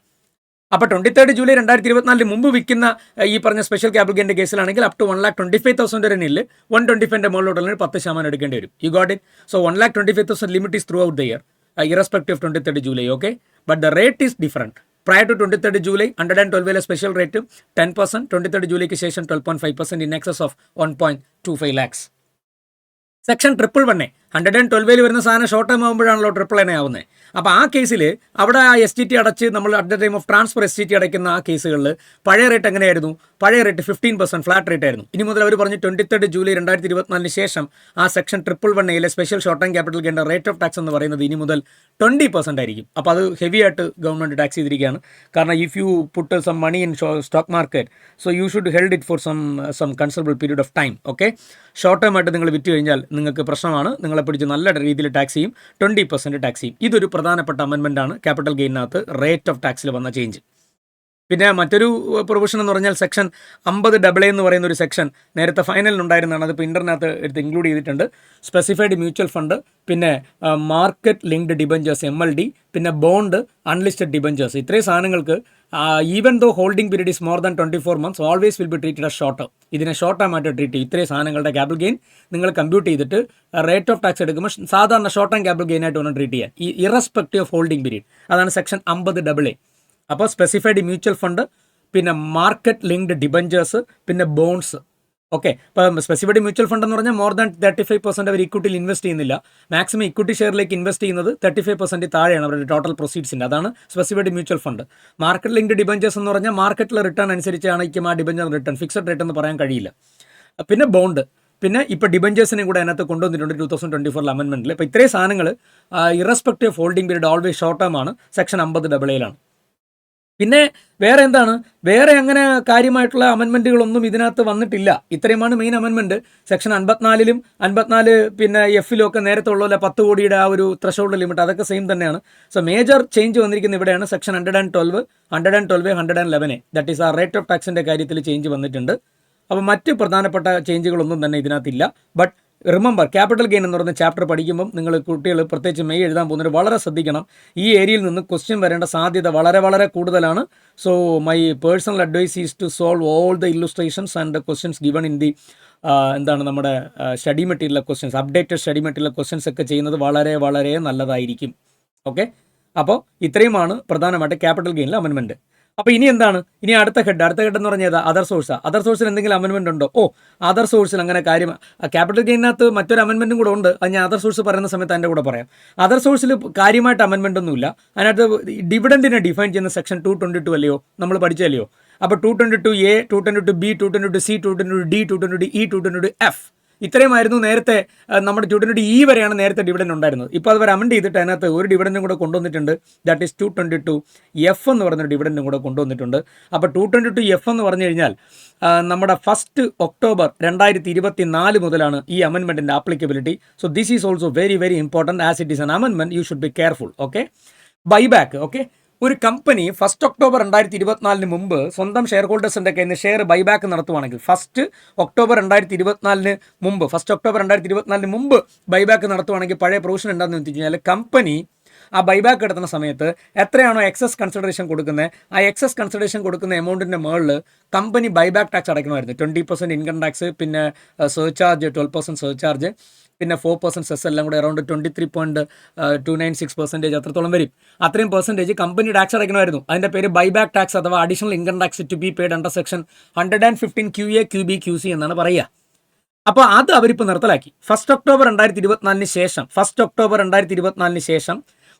അപ്പോൾ 23 ജൂലൈ 2024 മുമ്പ് വിൽക്കുന്ന ഈ പറഞ്ഞ സ്പെഷ്യൽ ക്യാപിറ്റൽ ഗെയിൻ്റെ കേസിലാണെങ്കിൽ അപ് ടു 1,25,000 വരെ നില്ല്, 125 മുകളിലോട്ടുള്ളതിന് 10% എടുക്കേണ്ടി വരും. You got it? So 1,25,000 limit is through out the year irrespective of 23 July, okay? But the rate is different. Prior to 23 July, 112 special rate 10%, 23 July ki session 12.5% in excess of 1.25 lakhs. Section 111 112 വരുന്ന സാധനം short time ആകുമ്പോഴാണല്ലോ 111 ആവുന്നത്. അപ്പോൾ ആ കേസിൽ അവിടെ ആ STT അടച്ച് നമ്മൾ at the time of transfer STT അടയ്ക്കുന്ന ആ കേസുകളിൽ പഴയ റേറ്റ് എങ്ങനെയായിരുന്നു? പഴയ റേറ്റ് 15% ഫ്ലാറ്റ് റേറ്റ് ആയിരുന്നു. ഇനി മുതൽ അവർ പറഞ്ഞു 23 ജൂലൈ 2024 ശേഷം ആ section 111 special short time capital ഗെയിൻ്റെ റേറ്റ് ഓഫ് ടാക്സ് എന്ന് പറയുന്നത് ഇനി മുതൽ 20% ആയിരിക്കും. അപ്പോൾ അത് ഹെവി ആയിട്ട് ഗവൺമെൻറ് ടാക്സ് ചെയ്തിരിക്കുകയാണ്. കാരണം if you put some money in stock market, so you should held it for some considerable period of time. Okay, short time ആയിട്ട് നിങ്ങൾ വിറ്റ് കഴിഞ്ഞാൽ നിങ്ങൾക്ക് പ്രശ്നമാണ്. നിങ്ങളെ പിടിച്ച് നല്ല രീതിയിൽ ടാക്സ് ചെയ്യും, 20% ടാക്സ് ചെയ്യും. ഇതൊരു പ്രധാനപ്പെട്ട അമെൻമെൻ്റ് ആണ് ക്യാപിറ്റൽ ഗെയിനകത്ത് റേറ്റ് ഓഫ് ടാക്സിൽ വന്ന ചേഞ്ച്. പിന്നെ മറ്റൊരു പ്രൊവിഷൻ എന്ന് പറഞ്ഞാൽ സെക്ഷൻ 50AA എന്ന് പറയുന്ന ഒരു സെക്ഷൻ നേരത്തെ ഫൈനലിലുണ്ടായിരുന്നതാണ്. അതിപ്പോൾ ഇൻ്റർനെറ്റ് എടുത്ത് ഇൻക്ലൂഡ് ചെയ്തിട്ടുണ്ട്. സ്പെസിഫൈഡ് മ്യൂച്വൽ ഫണ്ട്, പിന്നെ മാർക്കറ്റ് ലിങ്ക്ഡ് ഡിബഞ്ചേഴ്സ് MLD, പിന്നെ ബോണ്ട്, അൺലിസ്റ്റഡ് ഡിബഞ്ചേഴ്സ്, ഇത്രയും സാധനങ്ങൾക്ക് even though holding period is more than 24 months always will be treated as short term. ഇതിനെ ഷോർട്ട് ടൈം ആയിട്ട് ട്രീറ്റ് ചെയ്യും. ഇത്രയും സാധനങ്ങളുടെ ക്യാപിറ്റൽ ഗെയിൻ നിങ്ങൾ കമ്പ്യൂട്ട് ചെയ്തിട്ട് റേറ്റ് ഓഫ് ടാക്സ് എടുക്കുമ്പോൾ സാധാരണ ഷോർട്ട് ടൈം ക്യാപിറ്റൽ ഗെയിൻ ആയിട്ട് വേണം ട്രീറ്റ് ചെയ്യാൻ, ഈ ഇറസ്പെക്റ്റീവ് ഓഫ് ഹോൾഡിംഗ് പീരീഡ്. അതാണ് സെക്ഷൻ 50AA. അപ്പോൾ സ്പെസിഫൈഡ് മ്യൂച്വൽ ഫണ്ട്, പിന്നെ മാർക്കറ്റ് ലിങ്ക്ഡ് ഡിബഞ്ചേഴ്സ്, പിന്നെ ബോൺസ്. ഓക്കെ, ഇപ്പോൾ സ്പെസിഫൈഡ് മ്യൂച്വൽ ഫണ്ട് എന്ന് പറഞ്ഞാൽ മോർ ദാൻ 35% അവർ ഇക്വിറ്റിയിൽ ഇൻവെസ്റ്റ് ചെയ്യുന്നില്ല. മാക്സിമം ഇക്വിറ്റി ഷെയറിലേക്ക് ഇൻവെസ്റ്റ് ചെയ്യുന്നത് 35% താഴെയാണ് അവരുടെ ടോട്ടൽ പ്രൊസീഡ്സിൻ്റെ. അതാണ് specified mutual fund. Market linked debentures എന്ന് പറഞ്ഞാൽ മാർക്കറ്റിലെ റിട്ടേൺ അനുസരിച്ചാണ് ആ ഡിബഞ്ചർ റിട്ടേൺ, ഫിക്സഡ് റേറ്റ് എന്ന് പറയാൻ കഴിയില്ല. പിന്നെ ബോണ്ട്, പിന്നെ ഇപ്പോൾ ഡിബഞ്ചേഴ്സിനെ കൂടെ അതിനകത്ത് കൊണ്ടുവന്നിട്ടുണ്ട് 2024 അമെൻമെൻറ്റിൽ. ഇപ്പോൾ ഇത്രയും സാധനങ്ങൾ irrespective of holding period always short term ആണ്, സെക്ഷൻ 50AA. പിന്നെ വേറെ എന്താണ്? വേറെ അങ്ങനെ കാര്യമായിട്ടുള്ള അമെൻമെൻറ്റുകളൊന്നും ഇതിനകത്ത് വന്നിട്ടില്ല. ഇത്രയുമാണ് മെയിൻ അമെൻമെൻറ്റ്. സെക്ഷൻ 54 പിന്നെ F-ലും ഒക്കെ നേരത്തെ ഉള്ള 10 കോടിയുടെ ആ ഒരു ത്രഷോൾഡ് ലിമിറ്റ് അതൊക്കെ സെയിം തന്നെയാണ്. സോ മേജർ ചേഞ്ച് വന്നിരിക്കുന്നത് ഇവിടെയാണ്. സെക്ഷൻ 111 111 ദാറ്റ് ഈസ് ആ റേറ്റ് ഓഫ് ടാക്സിൻ്റെ കാര്യത്തിൽ ചേഞ്ച് വന്നിട്ടുണ്ട്. അപ്പോൾ മറ്റ് പ്രധാനപ്പെട്ട ചേഞ്ചുകളൊന്നും തന്നെ ഇതിനകത്തില്ല. ബട്ട് റിമെമ്പർ, ക്യാപിറ്റൽ ഗെയിൻ എന്ന് പറയുന്ന ചാപ്റ്റർ പഠിക്കുമ്പം നിങ്ങൾ കുട്ടികൾ പ്രത്യേകിച്ച് മെയ് എഴുതാൻ പോകുന്നവർ വളരെ ശ്രദ്ധിക്കണം. ഈ ഏരിയയിൽ നിന്ന് ക്വസ്റ്റ്യൻ വരേണ്ട സാധ്യത വളരെ വളരെ കൂടുതലാണ്. So my personal advice is to solve all the illustrations and questions given in the എന്താണ് നമ്മുടെ study material questions, updated study material questions ഒക്കെ ചെയ്യുന്നത് വളരെ വളരെ നല്ലതായിരിക്കും. ഓക്കെ, അപ്പോൾ ഇത്രയുമാണ് പ്രധാനമായിട്ട് ക്യാപിറ്റൽ ഗെയിനിലെ അമെൻമെൻറ്റ്. അപ്പോൾ ഇനി എന്താണ്, ഇനി അടുത്ത ഹെഡ് എന്ന് പറഞ്ഞാൽ അതർ സോഴ്സാണ്. അതർ സോഴ്സിൽ എന്തെങ്കിലും അമെൻമെൻറ്റ് ഉണ്ടോ? അതർ സോഴ്സിൽ അങ്ങനെ കാര്യം ക്യാപിറ്റൽ ഗെയിനകത്ത് മറ്റൊരു അമെൻമെൻറ്റും കൂടെ ഉണ്ട്. അത് ഞാൻ അതർ സോഴ്സ് പറയുന്ന സമയത്ത് അതിൻ്റെ കൂടെ പറയാം. അതർ സോഴ്സിൽ കാര്യമായിട്ട് അമെൻമെൻ്റ് ഒന്നുമില്ല. അതിനകത്ത് ഡിവിഡൻറ്റിനെ ഡിഫൈൻ ചെയ്യുന്ന സെക്ഷൻ 222 അല്ലയോ, നമ്മൾ പഠിച്ചല്ലയോ. അപ്പോൾ 222A, 222B, 222C, 222D, 222E, 222F ഇത്രയുമായിരുന്നു നേരത്തെ. നമ്മുടെ 222E വരെയാണ് നേരത്തെ ഡിവിഡൻഡ് ഉണ്ടായിരുന്നത്. ഇപ്പോൾ അത് വരെ അമെൻഡ് ചെയ്തിട്ട് അതിനകത്ത് ഒരു ഡിവിഡൻറ്റും കൂടെ കൊണ്ടുവന്നിട്ടുണ്ട്. ദാറ്റ് ഈസ് 222F എന്ന് പറയുന്ന ഡിവിഡൻറ്റും കൂടെ കൊണ്ടുവന്നിട്ടുണ്ട്. അപ്പോൾ 222F എന്ന് പറഞ്ഞു കഴിഞ്ഞാൽ നമ്മുടെ 1 ഒക്ടോബർ 2024 മുതലാണ് ഈ അമെൻമെൻറ്റിൻ്റെ applicability. So this is also very very important. As it is an amendment, you should be careful. Okay, buyback. Okay, ഒരു കമ്പനി 1 ഒക്ടോബർ 2024 മുമ്പ് സ്വന്തം ഷെയർ ഹോൾഡേഴ്സിൻ്റെ കയ്യിൽ നിന്ന് ഷെയർ ബൈബാക്ക് നടത്തുവാണെങ്കിൽ 1 ഒക്ടോബർ 2024 മുമ്പ് 1 ഒക്ടോബർ 2024 മുമ്പ് ബൈബാക്ക് നടത്തുവാണെങ്കിൽ പഴയ പ്രൊവിഷൻ എന്താണെന്ന് വെച്ച് കഴിഞ്ഞാൽ കമ്പനി ആ ബൈബാക്ക് എടുക്കുന്ന സമയത്ത് എത്രയാണോ എക്സസ് കൺസിഡറേഷൻ കൊടുക്കുന്നത്, ആ എക്സസ് കൺസിഡറേഷൻ കൊടുക്കുന്ന എമൗണ്ടിൻ്റെ മുകളിൽ കമ്പനി ബൈബാക്ക് ടാക്സ് അടയ്ക്കണമായിരുന്നു. 20% ഇൻകം ടാക്സ്, പിന്നെ സർചാർജ് 12% സർചാർജ്, പിന്നെ 4% സെസ് എല്ലാം കൂടെ അറൗണ്ട് 23.296% അത്രത്തോളം വരും. അത്രയും പെർസെൻറ്റേജ് കമ്പനി ടാക്സ് അടയ്ക്കണമായിരുന്നു. അതിൻ്റെ പേര് ബൈബാക്ക് ടാക്സ് അഥവാ additional income tax to be paid under section 115 QA QB QC എന്നാണ് പറയുക. അപ്പോൾ അത് അവരിപ്പോൾ നിർത്തലാക്കി. 1 ഒക്ടോബർ 2024 ശേഷം 1 ഒക്ടോബർ 2024 ശേഷം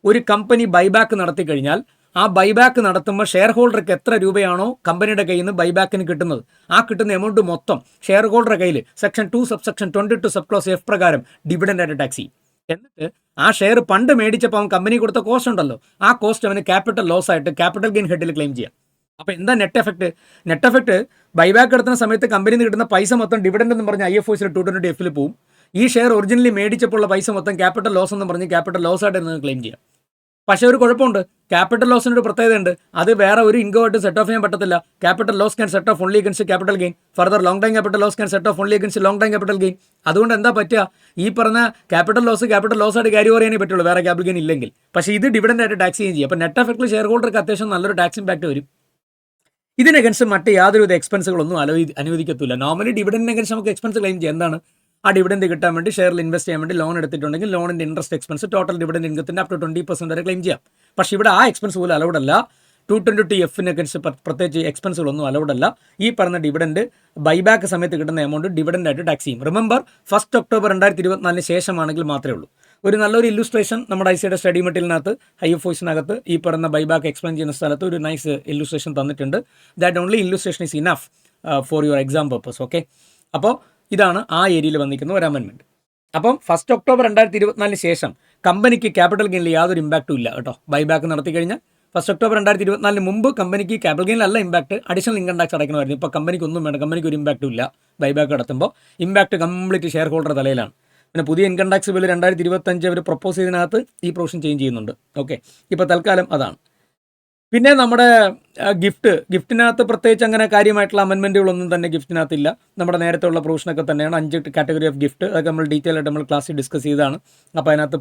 ഒരു കമ്പനി ബൈബാക്ക് നടത്തി കഴിഞ്ഞാൽ ആ ബൈബാക്ക് നടത്തുമ്പോൾ ഷെയർ ഹോൾഡർക്ക് എത്ര രൂപയാണോ കമ്പനിയുടെ കയ്യിൽ നിന്ന് ബൈബാക്കിന് കിട്ടുന്നത്, ആ കിട്ടുന്ന എമൗണ്ട് മൊത്തം ഷെയർ ഹോൾഡറുടെ കയ്യിൽ section 2 subsection 22 sub close F പ്രകാരം ഡിവിഡൻഡ് ആയിട്ട് ടാക്സ് ചെയ്യും. എന്നിട്ട് ആ ഷെയർ പണ്ട് മേടിച്ചപ്പോൾ അവൻ കമ്പനി കൊടുത്ത കോസ്റ്റ് ഉണ്ടല്ലോ, ആ കോസ്റ്റ് അവന് ക്യാപിറ്റൽ ലോസ് ആയിട്ട് ക്യാപിറ്റൽ ഗെയിൻ ഹെഡിൽ ക്ലെയിം ചെയ്യാം. അപ്പോൾ എന്താ നെറ്റ് എഫക്റ്റ്? ബൈബാക്ക് എടുക്കുന്ന സമയത്ത് കമ്പനിയിൽ നിന്ന് കിട്ടുന്ന പൈസ മൊത്തം ഡിവിഡൻഡ് എന്ന് പറഞ്ഞ് IFOസിൽ 220Fൽ പോവും. ഈ ഷെയർ ഒറിജിനലി മേടിച്ചപ്പോൾ ഉള്ള പൈസ മൊത്തം ക്യാപിറ്റൽ ലോസ് എന്ന് പറഞ്ഞ് ക്യാപിറ്റൽ ലോസ് ആയിട്ട് നിങ്ങൾക്ക് ക്ലെയിം ചെയ്യാം. പക്ഷേ ഒരു കുഴപ്പമുണ്ട്, ക്യാപിറ്റൽ ലോസിനൊരു പ്രത്യേകതയുണ്ട്. അത് വേറെ ഒരു ഇൻകം ആയിട്ട് സെറ്റ് ഓഫ് ചെയ്യാൻ പറ്റത്തില്ല. Capital loss can set off only against capital gain. Further long time capital loss can set off only against long time capital gain. അതുകൊണ്ട് എന്താ പറ്റുക, ഈ പറഞ്ഞ ക്യാപിറ്റൽ ലോസ് ആയിട്ട് ക്യാരി ഓവർ ചെയ്യാനേ പറ്റുള്ളൂ, വേറെ ക്യാപിറ്റൽ ഗെയിൻ ഇല്ലെങ്കിൽ. പക്ഷേ ഇത് ഡിവിഡൻഡ് ആയിട്ട് ടാക്സ് ചെയ്യും. അപ്പോൾ നെറ്റ് എഫക്റ്റിൽ ഷെയർ ഹോൾഡർക്ക് അത്യാവശ്യം നല്ലൊരു ടാക്സ് ഇമ്പാക്ട് വരും. ഇതിനകൻസ്റ്റ് മറ്റ് യാതൊരുവിധ എക്സ്പെൻസുകളൊന്നും അനുവദിക്കത്തില്ല. നോർമലി ഡിവിഡൻഡിനകൻസ്റ്റ് നമുക്ക് എക്സ്പെൻസ് ക്ലെയിം ചെയ്യാം. എന്താണ്, ആ ഡിവിഡൻഡ് കിട്ടാൻ വേണ്ടി ഷെയറിൽ ഇൻവെസ്റ്റ് ചെയ്യാൻ വേണ്ടി ലോൺ എടുത്തിട്ടുണ്ടെങ്കിൽ ലോണിൻ്റെ ഇൻട്രസ്റ്റ് എക്സ്പെൻസ് ടോട്ടൽ ഡിവിഡൻഡ് ഇൻകത്തിൻ്റെ അപ് ടു 20% വരെ ക്ലെയിം ചെയ്യാം. പക്ഷേ ഇവിടെ ആ എക്സ്പെൻസ് പോലും അലൗഡ് അല്ല. 222Fനകൻസ്റ്റ് പ്രത്യേകിച്ച് എക്സ്പെൻസുകളൊന്നും അലൗഡ് അല്ല. ഈ പറഞ്ഞ ഡിവിഡൻഡ് ബൈബാക്ക് സമയത്ത് കിട്ടുന്ന എമൗണ്ട് ഡിവിഡൻഡ് ആയിട്ട് ടാക്സ് ചെയ്യും. റിമെമ്പർ, 1 ഒക്ടോബർ 2024 ശേഷമാണെങ്കിൽ മാത്രമേ ഉള്ളൂ. ഒരു നല്ലൊരു ഇല്ലുസ്ട്രേഷൻ നമ്മുടെ ICയുടെ സ്റ്റഡി മെറ്റീരിയലിനകത്ത് IFOസിനകത്ത് ഈ പറഞ്ഞ ബൈബാക്ക് എക്സ്പ്ലെയിൻ ചെയ്യുന്ന സ്ഥലത്ത് ഒരു നൈസ് ഇല്ലുസ്ട്രേഷൻ തന്നിട്ടുണ്ട്. That only illustration is enough for your exam purpose. Okay, അപ്പോൾ ഇതാണ് ആ ഏരിയയിൽ വന്നിരിക്കുന്ന ഒരു അമെൻമെൻറ്റ്. അപ്പം 1 ഒക്ടോബർ 2024 ശേഷം കമ്പനിക്ക് ക്യാപിറ്റൽ ഗെയിനിൽ യാതൊരു ഇമ്പാക്റ്റും ഇല്ല കേട്ടോ. ബൈബാക്ക് നടത്തി കഴിഞ്ഞാൽ 1 ഒക്ടോബർ 2024 മുമ്പ് കമ്പനിക്ക് ക്യാപിറ്റൽ ഗെയിനിലല്ല ഇമ്പാക്ട്, അഡീഷണൽ ഇൻകം ടാക്സ് അടയ്ക്കണമായിരുന്നു. ഇപ്പോൾ കമ്പനിക്ക് ഒന്നും വേണ്ട, കമ്പനിക്ക് ഒരു ഇമ്പാക്റ്റും ഇല്ല. ബൈബാക്ക് നടത്തുമ്പോൾ ഇമ്പാക്ട് കംപ്ലീറ്റ് ഷെയർ ഹോൾഡർ തലയിലാണ്. പിന്നെ പുതിയ ഇൻകം ടാക്സ് ബില്ല് 2025 അവർ പ്രപ്പോസ് ചെയ്തതിനകത്ത് ഈ പ്രൊവിഷൻ ചേഞ്ച് ചെയ്യുന്നുണ്ട്. ഓക്കെ, ഇപ്പോൾ തൽക്കാലം അതാണ്. പിന്നെ നമ്മുടെ ഗിഫ്റ്റിനകത്ത് പ്രത്യേകിച്ച് അങ്ങനെ കാര്യമായിട്ടുള്ള അമെൻമെൻറ്റുകളൊന്നും തന്നെ ഗിഫ്റ്റിനകത്തില്ല. നമ്മുടെ നേരത്തെ ഉള്ള പ്രൊവിഷനൊക്കെ തന്നെയാണ്. 5 കാറ്റഗറി ഓഫ് ഗിഫ്റ്റ്, അതൊക്കെ നമ്മൾ ഡീറ്റെയിൽ ആയിട്ട് നമ്മൾ ക്ലാസ്സിൽ ഡിസ്കസ് ചെയ്തതാണ്. അപ്പോൾ അതിനകത്ത്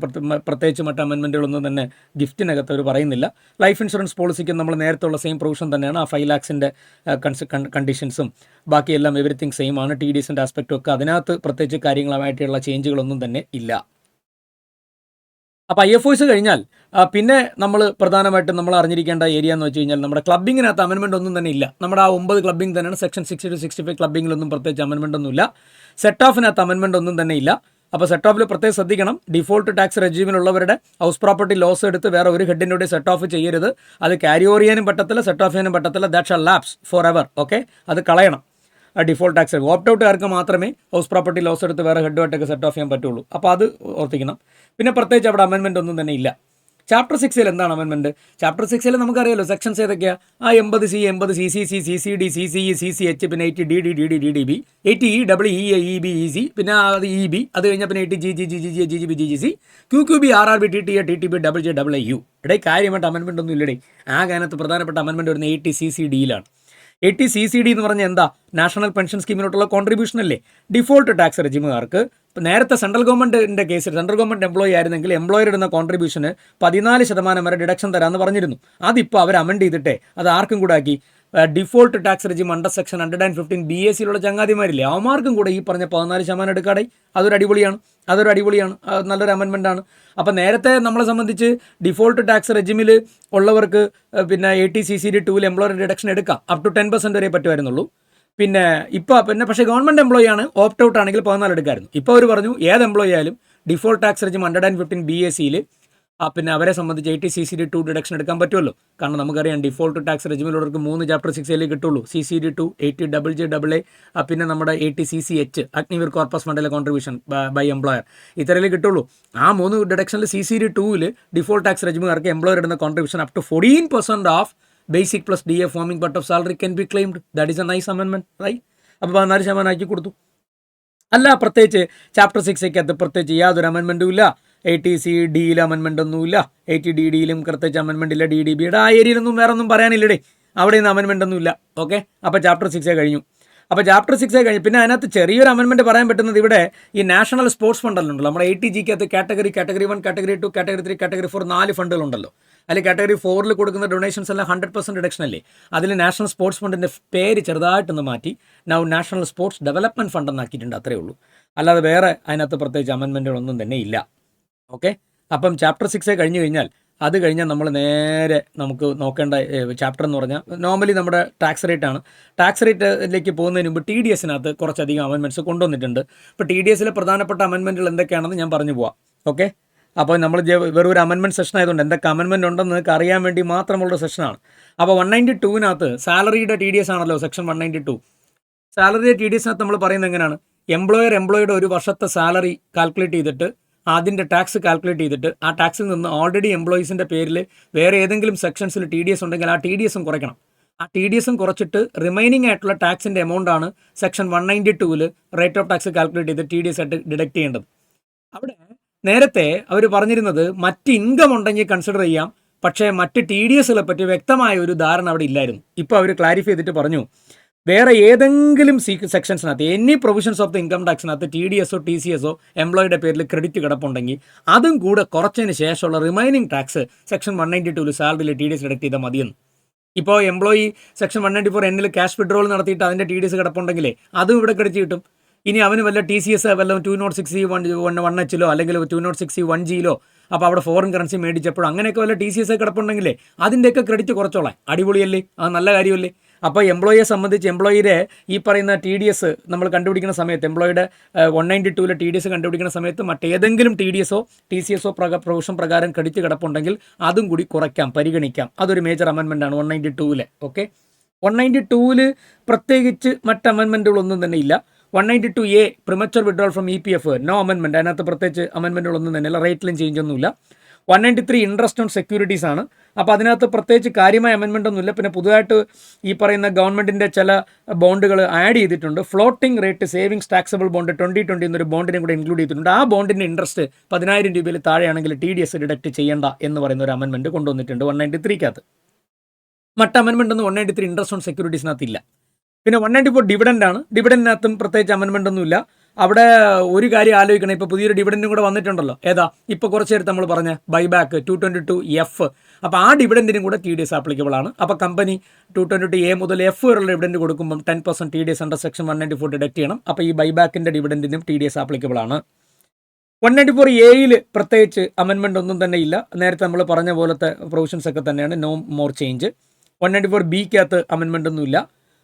പ്രത്യേകിച്ച് മറ്റ് അമെൻമെൻറ്റുകളൊന്നും തന്നെ ഗിഫ്റ്റിനകത്ത് അവർ പറയുന്നില്ല. ലൈഫ് ഇൻഷുറൻസ് പോളിസിക്ക് നമ്മൾ നേരത്തെ ഉള്ള സെയിം പ്രൊവിഷൻ തന്നെയാണ്. ആ 5 lakhsൻ്റെ കണ്ടീഷൻസും ബാക്കിയെല്ലാം എവറിത്തിങ് സെയിം ആണ്. TDSൻ്റെ ആസ്പെക്റ്റും ഒക്കെ അതിനകത്ത് പ്രത്യേകിച്ച് കാര്യങ്ങളുമായിട്ടുള്ള ചേഞ്ചുകളൊന്നും തന്നെ ഇല്ല. അപ്പോൾ IFOസ് കഴിഞ്ഞാൽ പിന്നെ നമ്മൾ പ്രധാനമായിട്ടും നമ്മൾ അറിഞ്ഞിരിക്കേണ്ട ഏരിയ എന്ന് വെച്ച് കഴിഞ്ഞാൽ നമ്മുടെ ക്ലബ്ബിങ്ങിനകത്ത് അമെൻമെൻറ്റ് ഒന്നും തന്നെ ഇല്ല. നമ്മുടെ ആ 9 ക്ലബ്ബിംഗ് തന്നെയാണ്. സെക്ഷൻ 60 to 65 ക്ലബ്ബിങ്ങിലൊന്നും പ്രത്യേകിച്ച് അമെൻമെൻറ്റ് ഒന്നുമില്ല. സെറ്റ് ഓഫിനകത്ത് അമെൻമെൻറ്റ് ഒന്നും തന്നെ ഇല്ല. അപ്പോൾ സെറ്റ് ഓഫിൽ പ്രത്യേകം ശ്രദ്ധിക്കണം. ഡിഫോൾട്ട് ടാക്സ് റെജീമിലുള്ളവരുടെ ഹൗസ് പ്രോപ്പർട്ടി ലോസ് എടുത്ത് വേറെ ഒരു ഹെഡിൻ്റെ സെറ്റ് ഓഫ് ചെയ്യരുത്. അത് ക്യാരി ഓവർ ചെയ്യാനും പറ്റത്തില്ല, സെറ്റ് ഓഫ് ചെയ്യാനും പറ്റത്തില്ല. That shall lapse for ever. Okay, അത് കളയണം. ഡിഫോൾട്ട് ടാക്സ് ഓപ്റ്റ് ഔട്ടുകാർക്ക് മാത്രമേ ഹൗസ് പ്രോപ്പർട്ടി ലോസ് എടുത്ത് വേറെ ഹെഡുമായിട്ടൊക്കെ സെറ്റ് ഓഫ് ചെയ്യാൻ പറ്റുള്ളൂ. അപ്പോൾ അത് ഓർത്തിക്കണം. പിന്നെ പ്രത്യേകിച്ച് അവിടെ അമെൻമെൻറ്റ് ഒന്നും തന്നെ ഇല്ല. ചാപ്റ്റർ 6 എന്താണ് അമെൻമെൻറ്റ്? ചാപ്റ്റർ 6 നമുക്കറിയാലോ സെക്ഷൻസ് ഏതൊക്കെയാണ്. ആ 80C, 80 CCC, CCD, CCE, CCH, പിന്നെ 80DD, DD, DDB, 80E, EE, EB, EC, പിന്നെ അത് EB, അത് കഴിഞ്ഞാൽ പിന്നെ 80GG, GGG, GGB, GGC, QQB, RRB, TTA, TTB, JJAU. ഇവിടെ കാര്യമായിട്ട് അമെൻമെൻറ്റ് ഒന്നും ഇല്ലടേ. ആ കാലത്ത് പ്രധാനപ്പെട്ട അമെൻമെൻറ്റ് വരുന്ന 80CCDയിലാണ്. ATCCD എന്ന് പറഞ്ഞാൽ എന്താ? നാഷണൽ പെൻഷൻ സ്കീമിലോട്ടുള്ള കോൺട്രിബ്യൂഷൻ അല്ലേ? ഡിഫോൾട്ട് ടാക്സ് റെജിമുകാർക്ക് ഇപ്പോൾ നേരത്തെ സെൻട്രൽ ഗവൺമെൻറ്റിൻ്റെ കേസിൽ സെൻട്രൽ ഗവൺമെൻറ് എംപ്ലോയി ആയിരുന്നെങ്കിൽ എംപ്ലോയർ ഇടുന്ന കോൺട്രിബ്യൂഷന് 14% വരെ ഡിഡക്ഷൻ തരാമെന്ന് പറഞ്ഞിരുന്നു. അതിപ്പോൾ അവർ അമെൻഡ് ചെയ്തിട്ടേ അത് ആർക്കും കൂടെ ആക്കി, default tax regime under section 115 BACയിലുള്ള ചങ്ങാതിമാരില്ലേ, അവന്മാർക്കും കൂടെ ഈ പറഞ്ഞ 14% എടുക്കാതെ. അതൊരു അടിപൊളിയാണ്. നല്ലൊരു അമെൻമെൻ്റാണ്. അപ്പോൾ നേരത്തെ നമ്മളെ സംബന്ധിച്ച് ഡിഫോൾട്ട് ടാക്സ് റെജിമിൽ ഉള്ളവർക്ക് പിന്നെ ATCCD 2 എംപ്ലോയർ ഡിഡക്ഷൻ എടുക്കാം, അപ് ടു 10% വരെ പറ്റുമായിരുന്നുള്ളൂ. പക്ഷേ ഗവൺമെൻറ് എംപ്ലോയി ആണ്, ഓപ്റ്റ് ഔട്ട് ആണെങ്കിൽ 14 എടുക്കാമായിരുന്നു. ഇപ്പോൾ അവർ പറഞ്ഞു ഏത് എംപ്ലോയി ആയാലും ഡിഫോൾട്ട് ടാക്സ് റെജിം 115 BACയിൽ പിന്നെ അവരെ സംബന്ധിച്ച് ATCCD 2 ഡിഡക്ഷൻ എടുക്കാൻ പറ്റുമല്ലോ. കാരണം നമുക്കറിയാം ഡിഫോൾട്ട് ടാക്സ് റെജിമിലുള്ളവർക്ക് 3 Chapter 6 കിട്ടുള്ളൂ. CCD 2, 80JJAA, പിന്നെ നമ്മുടെ ATCCH അഗ്നിവീർ കോർപ്പസ് ഫണ്ടിലെ കോൺട്രിബ്യൂഷൻ ബൈ എംപ്ലോയർ, ഇത്തരത്തിൽ കിട്ടുള്ളൂ. ആ 3 ഡിഡക്ഷനിൽ CCD 2 ഡിഫോൾട്ട് ടാക്സ് റെജിമുകാർക്ക് എംപ്ലോയർ ഇടുന്ന contribution up to 14% of basic plus DA forming part of salary can be claimed. That is a nice amendment, right? അപ്പോൾ 14% ആക്കി കൊടുത്തു. അല്ല, പ്രത്യേകിച്ച് Chapter 6 പ്രത്യേകിച്ച് യാതൊരു അമെൻമെൻറ്റും ഇല്ല. ATCDയിൽ അമെൻമെൻ്റ് ഒന്നുമില്ല, ATDDയിലും പ്രത്യേകിച്ച് അമെൻമെൻ്റ് ഇല്ല, DDBയുടെ ആ ഏരിയയിലൊന്നും വേറെ ഒന്നും പറയാനില്ലടേ, അവിടെ നിന്ന് അമെൻമെൻ്റ് ഒന്നും ഇല്ല. ഓക്കെ, അപ്പോൾ Chapter 6 കഴിഞ്ഞു. അപ്പോൾ Chapter 6 കഴിഞ്ഞു. പിന്നെ അതിനകത്ത് ചെറിയൊരു അമെൻമെൻറ്റ് പറയാൻ പറ്റുന്നത് ഇവിടെ ഈ നാഷണൽ സ്പോർട്സ് ഫണ്ടുണ്ടല്ലോ, നമ്മുടെ ATGക്കകത്ത് കാറ്റഗറി 1, കാറ്റഗറി 2, കാറ്റഗറി 3, കാറ്റഗറി 4 4 ഫണ്ടുകളുണ്ടല്ലോ. അതിൽ കാറ്റഗറി 4 കൊടുക്കുന്ന ഡൊണേഷൻസ് എല്ലാം 100% ഡിഡക്ഷൻ അല്ലേ. അതിൽ നാഷണൽ സ്പോർട്സ് ഫണ്ടിൻ്റെ പേര് ചെറുതായിട്ടൊന്ന് മാറ്റി now national sports development fund എന്നാക്കിയിട്ടുണ്ട്, അത്രയേ ഉള്ളൂ. അല്ലാതെ വേറെ അതിനകത്ത് പ്രത്യേകിച്ച് അമെൻമെൻറ്റുകളൊന്നും തന്നെ ഇല്ല. ഓക്കെ, അപ്പം Chapter 6 കഴിഞ്ഞ് കഴിഞ്ഞാൽ അത് കഴിഞ്ഞാൽ നമ്മൾ നേരെ നമുക്ക് നോക്കേണ്ട ചാപ്റ്റർ എന്ന് പറഞ്ഞാൽ നോർമലി നമ്മുടെ ടാക്സ് റേറ്റാണ്. ടാക്സ് റേറ്റിലേക്ക് പോകുന്നതിന് മുമ്പ് TDSനകത്ത് കുറച്ചധികം അമെൻമെൻറ്റ്സ് കൊണ്ടുവന്നിട്ടുണ്ട്. ഇപ്പോൾ TDSലെ പ്രധാനപ്പെട്ട അമെൻമെൻറ്റുകൾ എന്തൊക്കെയാണെന്ന് ഞാൻ പറഞ്ഞു പോവാം. ഓക്കെ, അപ്പോൾ നമ്മൾ വെറും ഒരു അമെൻമെൻറ്റ് സെഷൻ ആയതുകൊണ്ട് എന്തൊക്കെ അമെൻമെൻറ്റ് ഉണ്ടെന്ന് നിങ്ങൾക്ക് അറിയാൻ വേണ്ടി മാത്രമുള്ള സെഷനാണ്. അപ്പോൾ 192നകത്ത് സാലറിയുടെ TDS ആണല്ലോ സെക്ഷൻ 192. സാലറിയുടെ TDSനകത്ത് നമ്മൾ പറയുന്നത് എങ്ങനെയാണ്? എംപ്ലോയിയുടെ ഒരു വർഷത്തെ സാലറി കാൽക്കുലേറ്റ് ചെയ്തിട്ട് അതിൻ്റെ ടാക്സ് കാൽക്കുലേറ്റ് ചെയ്തിട്ട് ആ ടാക്സിൽ നിന്ന് ഓൾറെഡി എംപ്ലോയീസിൻ്റെ പേരിൽ വേറെ ഏതെങ്കിലും സെക്ഷൻസിൽ TDS ഉണ്ടെങ്കിൽ ആ TDSും കുറയ്ക്കണം. ആ TDSും കുറച്ചിട്ട് റിമൈനിങ് ആയിട്ടുള്ള ടാക്സിൻ്റെ എമൗണ്ടാണ് section 192 rate of tax calculate ചെയ്ത് TDS ആയിട്ട് ഡിഡക്റ്റ് ചെയ്യേണ്ടത്. അവിടെ നേരത്തെ അവർ പറഞ്ഞിരുന്നത് മറ്റ് ഇൻകം ഉണ്ടെങ്കിൽ കൺസിഡർ ചെയ്യാം, പക്ഷേ മറ്റ് TDSകളെ പറ്റി വ്യക്തമായ ഒരു ധാരണ അവിടെ ഇല്ലായിരുന്നു. ഇപ്പോൾ അവർ ക്ലാരിഫൈ ചെയ്തിട്ട് പറഞ്ഞു വേറെ ഏതെങ്കിലും സെക്ഷൻസിനകത്ത് any provisions of the income ടാക്സിനകത്ത് TDSോ TCSോ എംപ്ലോയിയുടെ പേരിൽ ക്രെഡിറ്റ് കിടപ്പുണ്ടെങ്കിൽ അതും കൂടെ കുറച്ചതിന് ശേഷമുള്ള റിമൈനിങ് ടാക്സ് സെക്ഷൻ 192 സാലറിയിൽ TDS ഡിഡക്ട് ചെയ്താൽ മതിയെന്ന്. ഇപ്പോൾ എംപ്ലോയി സെക്ഷൻ 194Nൽ ക്യാഷ് വിഡ്രോൾ നടത്തിയിട്ട് അതിൻ്റെ TDS കിടപ്പുണ്ടെങ്കിലേ അതും ഇവിടെ ക്രെഡിറ്റ് കിട്ടും. ഇനി അവന് വല്ല TCS വല്ല 206(1)(1)Hലോ അല്ലെങ്കിൽ 206(1)Gയിലോ അപ്പോൾ അവിടെ ഫോറിൻ കറൻസി മേടിച്ചപ്പോഴും അങ്ങനെയൊക്കെ വല്ല TCS കടപ്പുണ്ടെങ്കിലേ അതിൻ്റെയൊക്കെ ക്രെഡിറ്റ് കുറച്ചോളാം. അടിപൊളിയല്ലേ? അത് നല്ല കാര്യമല്ലേ? അപ്പോൾ എംപ്ലോയിയെ സംബന്ധിച്ച് എംപ്ലോയിയുടെ ഈ പറയുന്ന TDS നമ്മൾ കണ്ടുപിടിക്കുന്ന സമയത്ത് എംപ്ലോയിയുടെ 192 TDS കണ്ടുപിടിക്കുന്ന സമയത്ത് മറ്റേതെങ്കിലും TDSോ TCSോ പ്രൊവിഷൻ പ്രകാരം ക്രെഡിറ്റ് കിടപ്പുണ്ടെങ്കിൽ അതും കൂടി കുറയ്ക്കാം, പരിഗണിക്കാം. അതൊരു മേജർ അമെൻമെൻ്റാണ് 192. ഓക്കെ, 192 പ്രത്യേകിച്ച് മറ്റ് അമെൻമെൻറ്റുകളൊന്നും തന്നെ ഇല്ല. 192A premature withdrawal from EPF no amendment, അതിനകത്ത് പ്രത്യേകിച്ച് അമെൻമെൻറ്റുകളൊന്നും തന്നെയില്ല, റേറ്റിലും ചേഞ്ച് ഒന്നുമില്ല. 193 ഇൻട്രസ്റ്റ് ഓൺ സെക്യൂരിറ്റീസ് ആണ്. അപ്പോൾ അതിനകത്ത് പ്രത്യേകിച്ച് കാര്യമായ അമെൻമെൻ്റ് ഒന്നുമില്ല. പിന്നെ പുതുതായിട്ട് ഈ പറയുന്ന ഗവൺമെൻറ്റിൻ്റെ ചില ബോണ്ടുകൾ ആഡ് ചെയ്തിട്ടുണ്ട്. Floating rate savings taxable bond 2020 എന്നൊരു ബോണ്ടിനെ കൂടെ ഇൻക്ലൂഡ് ചെയ്തിട്ടുണ്ട്. ആ ബോണ്ടിൻ്റെ ഇൻട്രസ്റ്റ് 10,000 രൂപയിൽ താഴെയാണെങ്കിൽ TDS ഡിഡക്റ്റ് ചെയ്യേണ്ട എന്ന് പറയുന്ന ഒരു അമെൻമെൻറ്റ് കൊണ്ടുവന്നിട്ടുണ്ട് 193കകത്ത്. മറ്റ് അമെൻമെൻ്റ് ഒന്നും 193 ഇൻട്രസ്റ്റ് ഓൺ സെക്യൂരിറ്റീസിനകത്ത് ഇല്ല. പിന്നെ 194 ഡിവിഡൻ്റ് ആണ്. ഡിവിഡൻറ്റിനകത്തും പ്രത്യേകിച്ച് അമെൻമെൻ്റ് ഒന്നുമില്ല. അവിടെ ഒരു കാര്യം ആലോചിക്കണം, ഇപ്പോൾ പുതിയൊരു ഡിവിഡൻറ്റും കൂടെ വന്നിട്ടുണ്ടല്ലോ. ഏതാ? ഇപ്പോൾ കുറച്ച് നേരത്തെ നമ്മൾ പറഞ്ഞ ബൈബാക്ക് 222F. അപ്പോൾ ആ ഡിവിഡൻറ്റിനും കൂടെ TDS ആപ്ലിക്കബിൾ ആണ്. അപ്പോൾ കമ്പനി 222A മുതൽ F വരെയുള്ള ഡിവിഡൻറ്റ് കൊടുക്കുമ്പം 10% TDS അണ്ടർ സെക്ഷൻ 194 ഡിഡക്റ്റ് ചെയ്യണം. അപ്പോൾ ഈ ബൈബാക്കിൻ്റെ ഡിവിഡൻറ്റിനും TDS ആപ്ലിക്കബിൾ ആണ്. 194Aയിൽ പ്രത്യേകിച്ച് അമെൻമെൻ്റ് ഒന്നും തന്നെ ഇല്ല. നേരത്തെ നമ്മൾ പറഞ്ഞ പോലത്തെ പ്രൊവിഷൻസ് ഒക്കെ തന്നെയാണ്, നോ മോർ ചേഞ്ച്. 194Bക്കകത്ത് അമെൻമെൻ്റ് ഒന്നുമില്ല.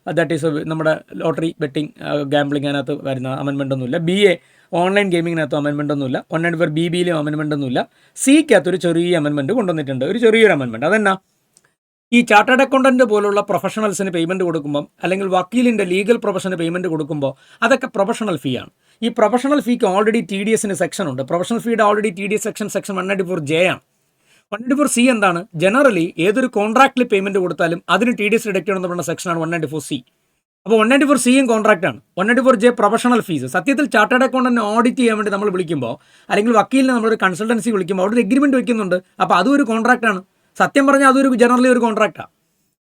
ദാറ്റ് ഈസ് നമ്മുടെ ലോട്ടറി ബെറ്റിംഗ് ഗാംബ്ലിംഗ് അതിനകത്ത് വരുന്ന അമെൻമെൻ്റ് ഒന്നുമില്ല. BA ഓൺലൈൻ ഗെയിമിങ്ങിനകത്ത് അമെൻമെൻ്റ് ഒന്നുമില്ല. 194BBയിലും അമെൻമെൻ്റ് ഒന്നുമില്ല. Cക്കകത്തൊരു ചെറിയ അമെൻമെൻറ്റ് കൊണ്ടുവന്നിട്ടുണ്ട്, ഒരു ചെറിയൊരു അമെൻമെൻറ്റ്. അതെന്നാ, ഈ ചാർട്ടേഡ് അക്കൗണ്ടൻറ്റ് പോലുള്ള പ്രൊഫഷണൽസിന് പേയ്മെൻറ്റ് കൊടുക്കുമ്പം അല്ലെങ്കിൽ വക്കീലിൻ്റെ ലീഗൽ പ്രൊഫഷന് പേയ്മെൻറ്റ് കൊടുക്കുമ്പോൾ അതൊക്കെ പ്രൊഫഷണൽ ഫീ ആണ്. ഈ പ്രൊഫഷണൽ ഫീക്ക് ഓൾറെഡി TDSന് സെക്ഷൻ ഉണ്ട്. പ്രൊഫഷണൽ ഫീയുടെ ഓൾറെഡി TDS സെക്ഷൻ 194J ആണ്. 194C എന്താണ്? ജനറലി ഏതൊരു കോൺട്രാക്റ്റിൽ പേയ്മെൻറ്റ് കൊടുത്താലും അതിന് TDS ഡിഡക്റ്റ് ചെയ്യണമെന്ന് പറയുന്ന സെക്ഷനാണ് 194C. അപ്പോൾ 194Cയും കോൺട്രാക്റ്റാണ്. 194J professional fees. സത്യത്തിൽ ചാർട്ടേഡ് അക്കൗണ്ടൻറ്റ് ഓഡിറ്റ് ചെയ്യാൻ വേണ്ടി നമ്മൾ വിളിക്കുമ്പോൾ അല്ലെങ്കിൽ വക്കീലിനെ നമ്മളൊരു കൺസൾട്ടൻസി വിളിക്കുമ്പോൾ അവിടെ ഒരു എഗ്രിമെൻറ്റ് വയ്ക്കുന്നുണ്ട്. അപ്പോൾ അതും ഒരു കോൺട്രാക്റ്റാണ്. സത്യം പറഞ്ഞാൽ അതൊരു ജനറലി ഒരു കോൺട്രാക്റ്റാണ്.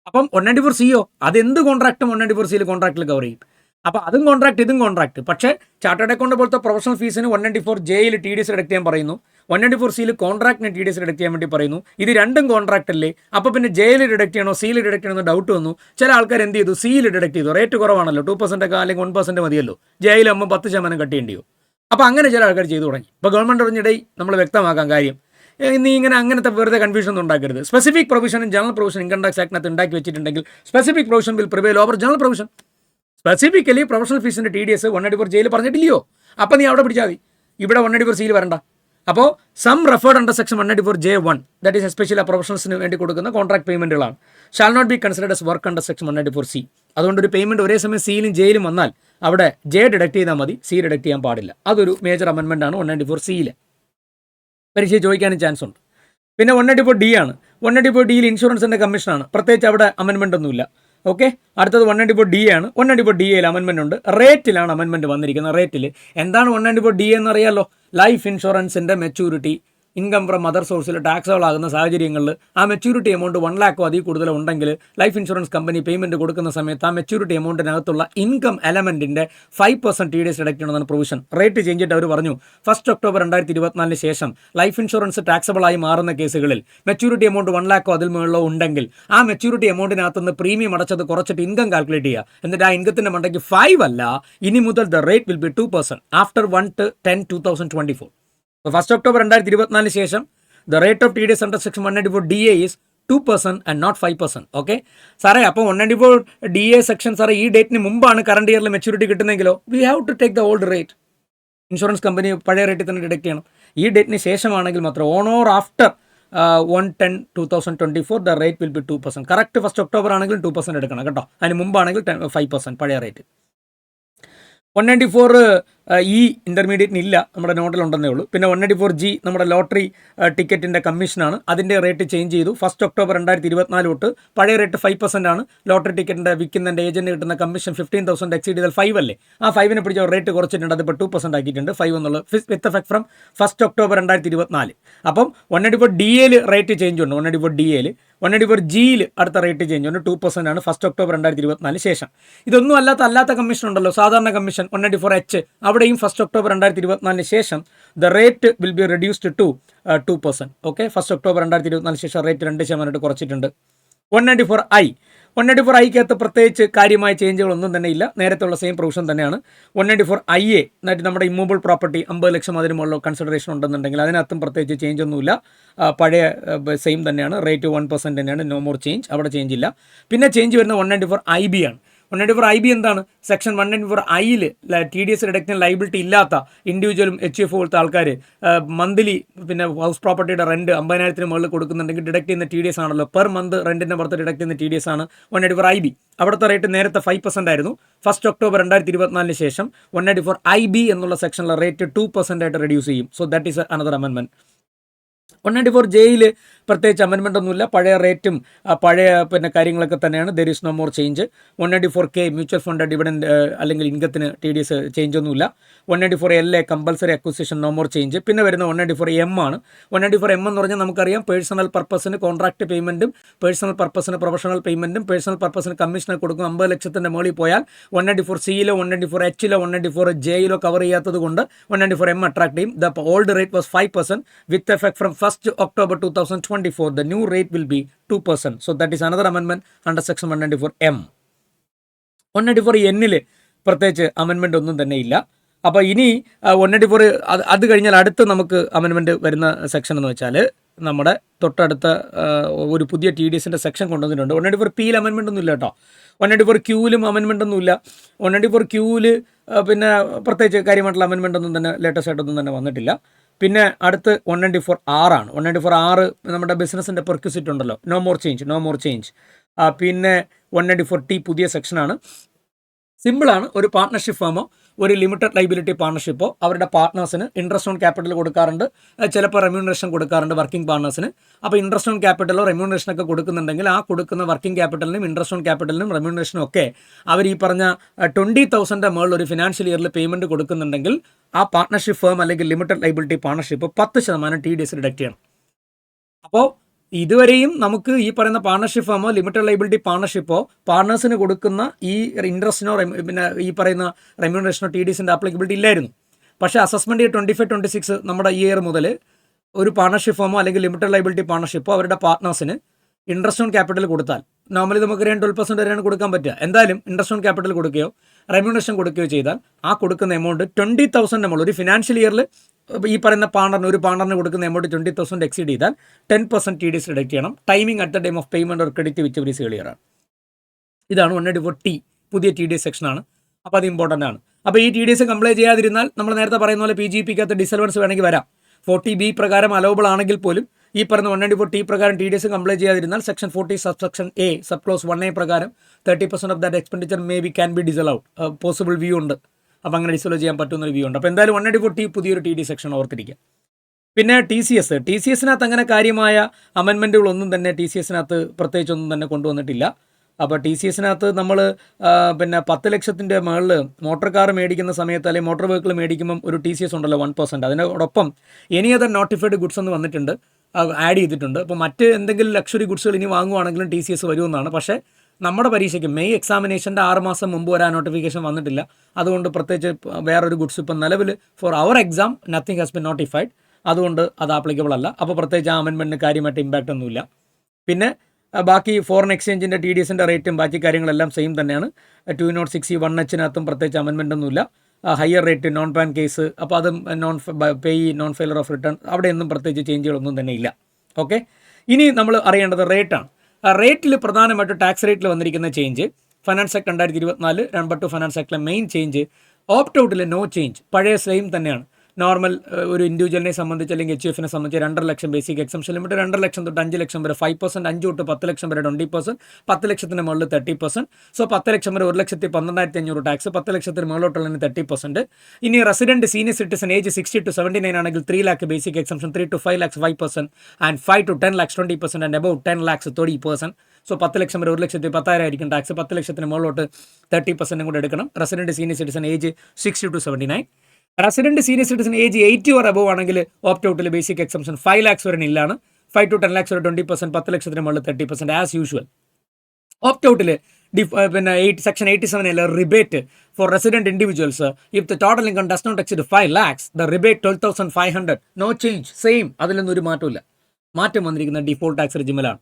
അപ്പം 194 അതെന്ത് കോൺട്രാക്റ്റും 194 കോൺട്രാക്റ്റിൽ കവർ ചെയ്യും. അപ്പോൾ അതും കോൺട്രാക്ട് ഇതും കോൺട്രാക്ട്. പക്ഷേ ചാർട്ടേഡ് അക്കൗണ്ട് പോലത്തെ പ്രൊഫഷണൽ ഫീസിന് 194 ടി ഡി എസ് ഡിഡക്ട് ചെയ്യാൻ പറയുന്നു, 194 കോൺട്രാക്റ്റിന് ടി ഡി എസ് ഡിഡക്ട് ചെയ്യാൻ വേണ്ടി പറയുന്നു. ഇത് രണ്ടും കോൺട്രാക്ട് അല്ലേ, അപ്പോൾ പിന്നെ ജെയിൽ ഡിഡക്ട് ചെയ്യണോ സിയിൽ ഡിഡക്ട് ചെയ്യണമെന്ന് ഡൗട്ട് വന്നു. ചില ആൾക്കാർ എന്ത് ചെയ്തു, സിയിൽ ഡിഡക്ട് ചെയ്തു. റേറ്റ് കുറവാണല്ലോ, 2% ഒക്കെ അല്ലെങ്കിൽ 1% മതിയല്ലോ, ജയിലാകുമ്പോൾ 10% കട്ട് ചെയ്യേണ്ടിയോ. അപ്പോൾ അങ്ങനെ ചില ആൾക്കാർ ചെയ്തു തുടങ്ങി. ഇപ്പോൾ ഗവൺമെൻറ് പറഞ്ഞിടയിൽ നമ്മൾ വ്യക്തമാക്കാം കാര്യം, നീ ഇങ്ങനെ അങ്ങനത്തെ വെറുതെ കൺഫ്യൂഷൻ ഒന്നും ഉണ്ടാക്കരുത്. സ്പെസിഫിക് പ്രൊവിഷനും ജനറൽ പ്രൊവിഷൻ ഇൻകം ടാക്സ് ആക്ടിനകത്ത് ഉണ്ടാക്കി വെച്ചിട്ടുണ്ടെങ്കിൽ specific provision will prevail over general provision. Specifically professional ഫീസിൻ്റെ ടി ഡി എസ് 194 ജയിൽ പറഞ്ഞിട്ടില്ലയോ, അപ്പോൾ നീ അവിടെ പിടിച്ചാൽ മതി, ഇവിടെ 194 സിയിൽ വരണ്ട. അപ്പോൾ sum referred under section 194J1 that is especially പ്രൊഫഷണൽസിന് വേണ്ടി കൊടുക്കുന്ന കോൺട്രാക്ട് പേയ്മെൻറ്റുകളാണ്, shall not be considered as work under section 194C. അതുകൊണ്ട് ഒരു പേയ്മെൻറ്റ് ഒരേ സമയം സിയിലും ജയിലും വന്നാൽ അവിടെ ജെ ഡിഡക്ട് ചെയ്താൽ മതി, സി ഡിഡക്ട് ചെയ്യാൻ പാടില്ല. അതൊരു മേജർ അമെൻമെൻ്റ് ആണ് 194Cയിൽ. പരീക്ഷ ചോദിക്കാനും ചാൻസ് ഉണ്ട്. പിന്നെ 194D ആണ്. 194Dയിൽ ഇൻഷുറൻസിൻ്റെ കമ്മീഷനാണ്, പ്രത്യേകിച്ച് അവിടെ അമെൻമെൻ്റ് ഒന്നുമില്ല. ഓക്കെ, അടുത്തത് 194D ആണ്. 194DAയിൽ അമെൻമെൻ്റ് ഉണ്ട്, റേറ്റിലാണ് അമെൻമെൻറ്റ് വന്നിരിക്കുന്നത്. റേറ്റിൽ എന്താണ് 194DA എന്നറിയാമല്ലോ, ലൈഫ് ഇൻഷുറൻസിൻ്റെ മെച്യൂരിറ്റി ഇൻകം ഫ്രം അതർ സോഴ്സിൽ ടാക്സുകളാകുന്ന സാഹചര്യങ്ങളിൽ ആ മെച്യൂരിറ്റി എമൗണ്ട് 1 lakh അതിൽ കൂടുതൽ ഉണ്ടെങ്കിൽ ലൈഫ് ഇൻഷുറൻസ് കമ്പനി പേയ്മെൻറ്റ് കൊടുക്കുന്ന സമയത്ത് ആ മെച്യൂരിറ്റി എമൗണ്ടിനകത്തുള്ള ഇൻകം എലമെൻറ്റിൻ്റെ 5% ടി ഡി എസ് ഡിഡക്ട് ചെയ്യണമെന്നാണ് പ്രൊവിഷൻ. റേറ്റ് ചേഞ്ച് ചെയ്തിട്ട് അവർ പറഞ്ഞു 1 October 2024 ശേഷം ലൈഫ് ഇൻഷുറൻസ് ടാക്സബിളായി മാറുന്ന കേസുകളിൽ മെച്യൂരിറ്റി എമൗണ്ട് 1 lakh അതിൽ മുകളിലോ ഉണ്ടെങ്കിൽ ആ മെച്യൂരിറ്റി എമൗണ്ടിനകത്തുനിന്ന് പ്രീമിയം അടച്ചത് കുറച്ചിട്ട് ഇൻകം കാൽക്കുലേറ്റ് ചെയ്യുക. എന്നിട്ട് ആ ഇൻകത്തിൻ്റെ മണ്ടയ്ക്ക് 5 അല്ല, ഇനി മുതൽ the rate will be 2% after 1/10/2024. So 1 October 2024 ശേഷം the rate of TDS under section 194DA is 2% and not 5%. Okay സാറേ, അപ്പോൾ 194DA സെക്ഷൻ സാറേ ഈ ഡേറ്റിന് മുമ്പാണ് കറണ്ട് ഇയറിൽ മെച്യൂരിറ്റി കിട്ടുന്നെങ്കിലോ we have to take the old rate. Insurance company പഴയ റേറ്റിൽ തന്നെ ഡിഡക്ട് ചെയ്യണം. ഈ ഡേറ്റിന് ശേഷമാണെങ്കിൽ മാത്രം on or after 1/10/2024 the rate will be 2%. Correct 1 October ആണെങ്കിലും 2% എടുക്കണം കേട്ടോ, അതിന് മുമ്പാണെങ്കിൽ 5% പഴയ റേറ്റ്. 194E ഇൻ്റർമീഡിയറ്റിന് ഇല്ല, നമ്മുടെ നോട്ടിലുണ്ടെന്നേ ഉള്ളൂ. പിന്നെ 194G നമ്മുടെ ലോട്ടറി ടിക്കറ്റിൻ്റെ കമ്മീഷനാണ്, അതിൻ്റെ റേറ്റ് ചേഞ്ച് ചെയ്തു. 1 October 2024 തൊട്ട് പഴയ റേറ്റ് 5% ആണ്. ലോട്ടറി ടിക്കറ്റിൻ്റെ വിൽക്കുന്നതിൻ്റെ ഏജൻറ്റ് കിട്ടുന്ന കമ്മീഷൻ 15,000 എക്സീഡ് ചെയ്താൽ 5 അല്ലേ, ആ 5നെ പിടിച്ച റേറ്റ് കുറച്ചിട്ടുണ്ട്, അതിപ്പോൾ 2% ആക്കിയിട്ടുണ്ട്. 5 എന്നുള്ളത് വിത്ത് എഫക്ട് ഫ്രം 1 October 2024. അപ്പം 194DAയിൽ റേറ്റ് ചേഞ്ച് ഉണ്ട്, 194DAയിൽ. 194Gയിൽ അടുത്ത റേറ്റ് ചേഞ്ച് ഉണ്ട്, 2% ആണ് 1 October 2024 ശേഷം. ഇതൊന്നും അല്ലാത്ത കമ്മീഷൻ ഉണ്ടല്ലോ, സാധാരണ കമ്മീഷൻ 194H, അവിടെയും 1 October 2024 ശേഷം the rate will be reduced to 2%. Okay, 1 October 2024 ശേഷം റേറ്റ് 2% കുറച്ചിട്ടുണ്ട്. 194I പ്രത്യേകിച്ച് കാര്യമായ ചേഞ്ചുകളൊന്നും തന്നെ ഇല്ല, നേരത്തെ ഉള്ള സെയിം പ്രൊവിഷൻ തന്നെയാണ്. 194IA എന്നിട്ട് നമ്മുടെ ഇമ്മൂവബിൾ പ്രോപ്പർട്ടി 50 ലക്ഷം അതിന് മുകളിൽ കൺസിഡറേഷൻ ഉണ്ടെന്നുണ്ടെങ്കിൽ അതിനകത്തും പ്രത്യേകിച്ച് ചേഞ്ച് ഒന്നുമില്ല, പഴയ സെയിം തന്നെയാണ്. റേറ്റ് 1% തന്നെയാണ്, നോ മോർ ചേഞ്ച്, അവിടെ ചേഞ്ച് ഇല്ല. പിന്നെ ചേഞ്ച് വരുന്ന 194IB ആണ്. 194IB എന്താണ്? സെക്ഷൻ 194Iയിൽ ടി ഡി എസ് ഡിഡക്റ്റിന് ലൈബിലിറ്റി ഇല്ലാത്ത ഇൻഡിവിജ്വലും HF പോലത്തെ ആൾക്കാർ മന്ത്ലി പിന്നെ ഹൗസ് പ്രോപ്പർട്ടിയുടെ റെൻറ്റ് 50,000 മുകളിൽ കൊടുക്കുന്നുണ്ടെങ്കിൽ ഡിഡക്ട് ചെയ്യുന്ന ടി ഡി എസ് ആണല്ലോ, പെർ മന്ത് റെൻറ്റിൻ്റെ പുറത്ത് ഡിഡക്ട് ചെയ്യുന്ന ടി ഡി എസ് ആണ് 194IB. അവിടുത്തെ റേറ്റ് നേരത്തെ 5% ആയിരുന്നു. 1 October 2024 ശേഷം 194IB എന്നുള്ള സെക്ഷനിലെ റേറ്റ് 2% ആയിട്ട് റെഡ്യൂസ് ചെയ്യും. So that is another amendment. 194Jയിൽ പ്രത്യേകിച്ച് അമെൻമെൻ്റ് ഒന്നുമില്ല, പഴയ റേറ്റും പഴയ പിന്നെ കാര്യങ്ങളൊക്കെ തന്നെയാണ്. There is no more change. 194K mutual fund dividend അല്ലെങ്കിൽ ഇൻകത്തിന് ടി ഡി എസ് ചേഞ്ച് ഒന്നുമില്ല. 194LA compulsory acquisition no more change. പിന്നെ വരുന്ന 194M ആണ്. 194M എന്ന് പറഞ്ഞാൽ നമുക്കറിയാം പേഴ്സണൽ പർപ്പസിന് കോൺട്രാക്ട് പേയ്മെൻറ്റും പേഴ്സണൽ പർപ്പസിന് പ്രൊഫഷണൽ പേയ്മെൻറ്റും പേഴ്സണൽ പർപ്പസിന് കമ്മീഷനെ കൊടുക്കും. 50 ലക്ഷത്തിൻ്റെ മുകളിൽ പോയാൽ 194Cയിലോ 194Hലോ 194Jയിലോ കവർ ചെയ്യാത്തത് കൊണ്ട് 194M അട്രാക്ട് ചെയ്യും. The old rate was 5% with effect from 1 October 2024. The new rate will be 2%. So that is another amendment under section 194M. 194Nൽ പ്രത്യേകിച്ച് അമെൻമെൻ്റ് ഒന്നും തന്നെ ഇല്ല. അപ്പോൾ ഇനി 194 അത് കഴിഞ്ഞാൽ അടുത്ത് നമുക്ക് അമെൻമെൻറ്റ് വരുന്ന സെക്ഷൻ എന്ന് വെച്ചാൽ നമ്മുടെ തൊട്ടടുത്ത ഒരു പുതിയ ടി ഡി എസിൻ്റെ സെക്ഷൻ കൊണ്ടുവന്നിട്ടുണ്ട്. 194Pയിൽ അമെൻമെൻ്റ് ഒന്നും ഇല്ല കേട്ടോ. 194Qയിലും അമെൻമെൻ്റ് ഒന്നും ഇല്ല. 194Qയിൽ പിന്നെ പ്രത്യേകിച്ച് കാര്യമായിട്ടുള്ള അമെൻമെൻ്റ് ഒന്നും തന്നെ ലേറ്റസ്റ്റ് ആയിട്ടൊന്നും തന്നെ വന്നിട്ടില്ല. പിന്നെ അടുത്ത് 194R ആണ്. 194R നമ്മുടെ ബിസിനസ്സിൻ്റെ പെർക്വിസിറ്റ് ഉണ്ടല്ലോ, നോ മോർ ചേഞ്ച്. പിന്നെ 194T പുതിയ സെക്ഷനാണ്. സിമ്പിളാണ്. ഒരു പാർട്ട്ണർഷിപ്പ് ഫേമോ ഒരു ലിമിറ്റഡ് ലൈബിലിറ്റി പാർട്ണർഷിപ്പോ അവരുടെ പാർട്ട്നേഴ്സിന് ഇൻട്രസ്റ്റ് ഓൺ ക്യാപിറ്റൽ കൊടുക്കാറുണ്ട്, ചിലപ്പോൾ റെമ്യൂണറേഷൻ കൊടുക്കാറുണ്ട് വർക്കിംഗ് പാർട്ട്നേഴ്സിന്. അപ്പോൾ ഇൻട്രസ്റ്റ് ഓൺ ക്യാപിറ്റലോ റെമ്യൂണറേഷനൊക്കെ കൊടുക്കുന്നുണ്ടെങ്കിൽ ആ കൊടുക്കുന്ന വർക്കിംഗ് ക്യാപിറ്റലിനും ഇൻട്രസ്റ്റ് ഓൺ ക്യാപിറ്റലിനും റെമ്യൂണറേഷനും ഒക്കെ അവർ ഈ പറഞ്ഞ 20,000 മുകളിൽ ഒരു ഫിനാൻഷ്യൽ ഇയറിൽ പേയ്മെൻറ്റ് കൊടുക്കുന്നുണ്ടെങ്കിൽ ആ പാർട്ട്ണർഷിപ്പ് ഫേം അല്ലെങ്കിൽ limited liability partnership 10% T D S deduct ചെയ്യണം. അപ്പോൾ ഇതുവരെയും നമുക്ക് ഈ പറയുന്ന പാർട്ണർഷിപ്പ് ഫേമോ ലിമിറ്റഡ് ലൈബിലിറ്റി പാർട്ണർഷിപ്പോ പാർട്ണേഴ്സിന് കൊടുക്കുന്ന ഈ ഇൻട്രസ്റ്റിനോ പിന്നെ ഈ പറയുന്ന റെമ്യൂണറേഷനോ TDSന്റെ ആപ്ലിക്കബിലിറ്റി ഇല്ലായിരുന്നു. പക്ഷേ അസസ്മെന്റ് 25-26 നമ്മുടെ ഈ ഇയർ മുതൽ ഒരു പാർട്ണർഷിപ്പ് ഫേമോ അല്ലെങ്കിൽ ലിമിറ്റഡ് ലൈബിലിറ്റി പാർട്ണർഷിപ്പോ അവരുടെ പാർട്ട്നേഴ്സിന് ഇൻട്രസ്റ്റ് ഓൺ ക്യാപിറ്റൽ കൊടുത്താൽ, നോർമലി നമുക്ക് 12% വരെയാണ് കൊടുക്കാൻ പറ്റുക, എന്തായാലും ഇൻട്രസ്റ്റ് ഓൺ ക്യാപിറ്റൽ കൊടുക്കുകയോ റെമ്യൂണറേഷൻ കൊടുക്കുകയോ ചെയ്താൽ ആ കൊടുക്കുന്ന എമൗണ്ട് 20,000 നമ്മൾ ഒരു ഫിനാൻഷ്യൽ ഇയറിൽ ഈ പറയുന്ന ഒരു പാർട്ണറിന് കൊടുക്കുന്ന എമൗണ്ട് 20,000 എക്സീഡ് ചെയ്താൽ 10% TDS ഡിഡക്ട് ചെയ്യണം. Timing at the time of payment or credit which ever is clear ആണ്. ഇതാണ് 194T പുതിയ TDS സെക്ഷനാണ്. അപ്പോൾ അത് ഇമ്പോർട്ടൻ്റ് ആണ്. അപ്പോൾ ഈ TDS കംപ്ലൈ ചെയ്യാതിരുന്നാൽ നമ്മൾ നേരത്തെ പറയുന്ന പോലെ PGPക്കകത്ത് ഡിസൽവൻസ് വേണമെങ്കിൽ വരാം. 40B പ്രകാരം അലൗബിൾ ആണെങ്കിൽ പോലും ഈ പറയുന്ന 194T പ്രകാരം TDS കംപ്ലൈ ചെയ്യാതിരുന്നാൽ section 40 subsection A sub clause 1A പ്രകാരം 30% of that expenditure can be disallowed possible view ഉണ്ട്. അപ്പോൾ അങ്ങനെ ഡിസലോ ചെയ്യാൻ പറ്റുന്നൊരു വ്യൂ ഉണ്ട്. അപ്പോൾ എന്തായാലും 194T പുതിയൊരു TD സെക്ഷൻ ഓർത്തിരിക്കുക. പിന്നെ TCSനകത്ത് അങ്ങനെ കാര്യമായ അമെൻമെൻറ്റുകളൊന്നും തന്നെ TCSനകത്ത് പ്രത്യേകിച്ചൊന്നും തന്നെ കൊണ്ടുവന്നിട്ടില്ല. അപ്പോൾ TCSനകത്ത് നമ്മൾ പിന്നെ 10 ലക്ഷത്തിൻ്റെ മുകളിൽ മോട്ടോർ കാർ മേടിക്കുന്ന സമയത്ത് അല്ലെങ്കിൽ മോട്ടോർ വെഹിക്കിൾ മേടിക്കുമ്പം ഒരു TCS ഉണ്ടല്ലോ 1%, അതിനോടൊപ്പം എനി അതർ നോട്ടിഫൈഡ് ഗുഡ്സ് എന്ന് വന്നിട്ടുണ്ട്, ആഡ് ചെയ്തിട്ടുണ്ട്. അപ്പോൾ മറ്റ് എന്തെങ്കിലും ലക്ഷറി ഗുഡ്സുകൾ ഇനി വാങ്ങുവാണെങ്കിലും TCS വരുമെന്നാണ്. പക്ഷേ നമ്മുടെ പരീക്ഷയ്ക്ക് മെയ് എക്സാമിനേഷൻ്റെ 6 മാസം മുമ്പ് വരെ നോട്ടിഫിക്കേഷൻ വന്നിട്ടില്ല. അതുകൊണ്ട് പ്രത്യേകിച്ച് വേറൊരു ഗുഡ്സ് ഇപ്പം നിലവിൽ for our exam nothing has been notified, അതുകൊണ്ട് അത് ആപ്ലിക്കബിൾ അല്ല. അപ്പോൾ പ്രത്യേകിച്ച് ആ അമെൻമെൻറ്റിന് കാര്യമായിട്ട് ഇമ്പാക്റ്റ് ഒന്നുമില്ല. പിന്നെ ബാക്കി ഫോറിൻ എക്സ്ചേഞ്ചിൻ്റെ TDSൻ്റെ റേറ്റും ബാക്കി കാര്യങ്ങളെല്ലാം സെയിം തന്നെയാണ്. 206E 1Hനകത്തും പ്രത്യേകിച്ച് അമെൻമെൻ്റ് ഒന്നുമില്ല. Higher rate non pan case, അപ്പോൾ അതും നോൺ ഫെയിലർ ഓഫ് റിട്ടേൺ, അവിടെയൊന്നും പ്രത്യേകിച്ച് ചേഞ്ചുകളൊന്നും തന്നെ ഇല്ല. ഓക്കെ, ഇനി നമ്മൾ അറിയേണ്ടത് റേറ്റാണ്. റേറ്റിൽ പ്രധാനമായിട്ട് ടാക്സ് റേറ്റിൽ വന്നിരിക്കുന്ന change finance act 2024 number 2 finance ആക്ടിലെ മെയിൻ ചേഞ്ച് ഓപ്റ്റ് ഔട്ടിൽ നോ ചേഞ്ച്, പഴയ സെയിം തന്നെയാണ്. നോർമൽ ഒരു ഇൻഡിവിജ്വലിനെ സംബന്ധിച്ച് അല്ലെങ്കിൽ HUFനെ സംബന്ധിച്ച് 2.5 ലക്ഷം ബേസിക് എക്സംഷൻ ലിമിറ്റ്, 2 ലക്ഷം തൊട്ട് 5 ലക്ഷം വരെ 5%, 5 തൊട്ട് 10 ലക്ഷം വരെ 20%, 10 ലക്ഷത്തിന് മുകളിൽ 30%. സോ 10 ലക്ഷം വരെ 1,12,500 ടാക്സ്, 10 ലക്ഷത്തിന് മുകളിലോട്ടുള്ളതിന് 30%. ഇനി resident senior citizen age 60 to 79 ആണെങ്കിൽ 3 lakh basic exemption, 3 to 5 lakhs 5%, and 5 to 10 lakhs 20%, and above 10 lakhs 30%. So 10 ലക്ഷം വരെ 1,10,000 ആയിരിക്കും ടാക്സ്, 10 ലക്ഷത്തിന് മുകളിലോട്ട് 30% കൂടെ എടുക്കണം. Resident senior citizen age 60 to 79. Resident senior citizen age 80 or above ആണെങ്കിൽ ഓപ്റ്റ് ഔട്ടിൽ ബേസിക് എക്സംഷൻ 5 lakhs വരെ നില്ലാണ്, 5 to 10 lakhs വരെ 20%, 10 ലക്ഷത്തിന് മുകളിൽ 30% ആസ് യൂഷ്വൽ. ഓപ്റ്റ് ഔട്ടിൽ പിന്നെ section 87 rebate for resident individuals if the total income does not exceed 5 lakhs, the rebate 12,500, no change, same, അതിലൊന്നും ഒരു മാറ്റമില്ല. മാറ്റം വന്നിരിക്കുന്ന ഡിഫോൾട്ട് ടാക്സ് റെജിമിലാണ്.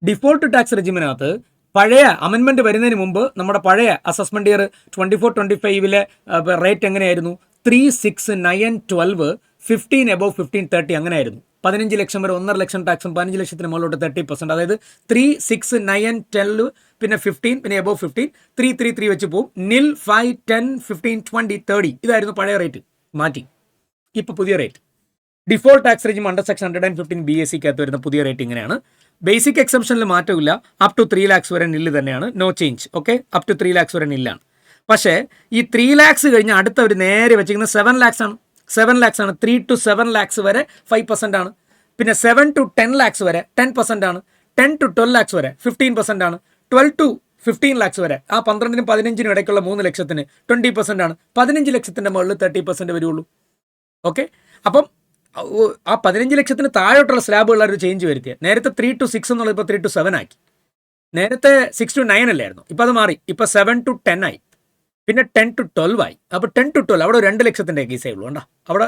ഡിഫോൾട്ട് ടാക്സ് റെജിമിനകത്ത് പഴയ അമെൻമെൻറ്റ് വരുന്നതിന് മുമ്പ് നമ്മുടെ പഴയ അസസ്മെൻറ്റ് ഇയർ 24-25 റേറ്റ് എങ്ങനെയായിരുന്നു? 3, 6, 9, 12, 15 above 15, 30 അങ്ങനെയായിരുന്നു. 15 ലക്ഷം വരെ 1.5 ലക്ഷം ടാക്സും 15 ലക്ഷത്തിന് മുകളിലോട്ട് 30%. അതായത് 3, 6, 9, 12, പിന്നെ 15, പിന്നെ above 15, 3, 3, 3 വെച്ച് പോവും. 0, 5, 10, 15, 20, 30 ഇതായിരുന്നു പഴയ റേറ്റ്. മാറ്റി ഇപ്പോൾ പുതിയ rate. Default tax regime under section 115 BSCക്കകത്ത് വരുന്ന പുതിയ റേറ്റ് ഇങ്ങനെയാണ്. ബേസിക് എക്സംഷനിൽ മാറ്റമില്ല, അപ് ടു 3 lakhs വരെ നില്ല് തന്നെയാണ്, no change. Okay, up to 3 lakhs വരെ നില്ലാണ്. പക്ഷേ ഈ 3 lakhs കഴിഞ്ഞ് അടുത്ത ഒരു നേരെ വെച്ചിരിക്കുന്നത് 7 lakhs ആണ്. 7 lakhs ആണ്. 3 to 7 lakhs വരെ 5% ആണ്. പിന്നെ 7 to 10 lakhs വരെ 10% ആണ്. 10 to 12 lakhs വരെ 15% ആണ്. 12 to 15 lakhs വരെ ആ 12-നും 15-നും ഇടയ്ക്കുള്ള 3 ലക്ഷത്തിന് 20% ആണ്. 15 ലക്ഷത്തിൻ്റെ മുകളിൽ 30% വരുള്ളൂ. ഓക്കെ, അപ്പം ആ 15 ലക്ഷത്തിന് താഴോട്ടുള്ള സ്ലാബുള്ള ഒരു ചേഞ്ച് വരുത്തിയത്. നേരത്തെ 3 to 6 എന്നുള്ളത് ഇപ്പോൾ 3 to 7 ആക്കി. നേരത്തെ 6 to 9 അല്ലായിരുന്നു, ഇപ്പോൾ അത് മാറി, ഇപ്പോൾ 7 to 10 ആയി. പിന്നെ 10 to 12 ആയി. അപ്പോൾ 10 to 12 അവിടെ 2 ലക്ഷത്തിൻ്റെ കേസേ ഉള്ളൂ. കണ്ടോ, അവിടെ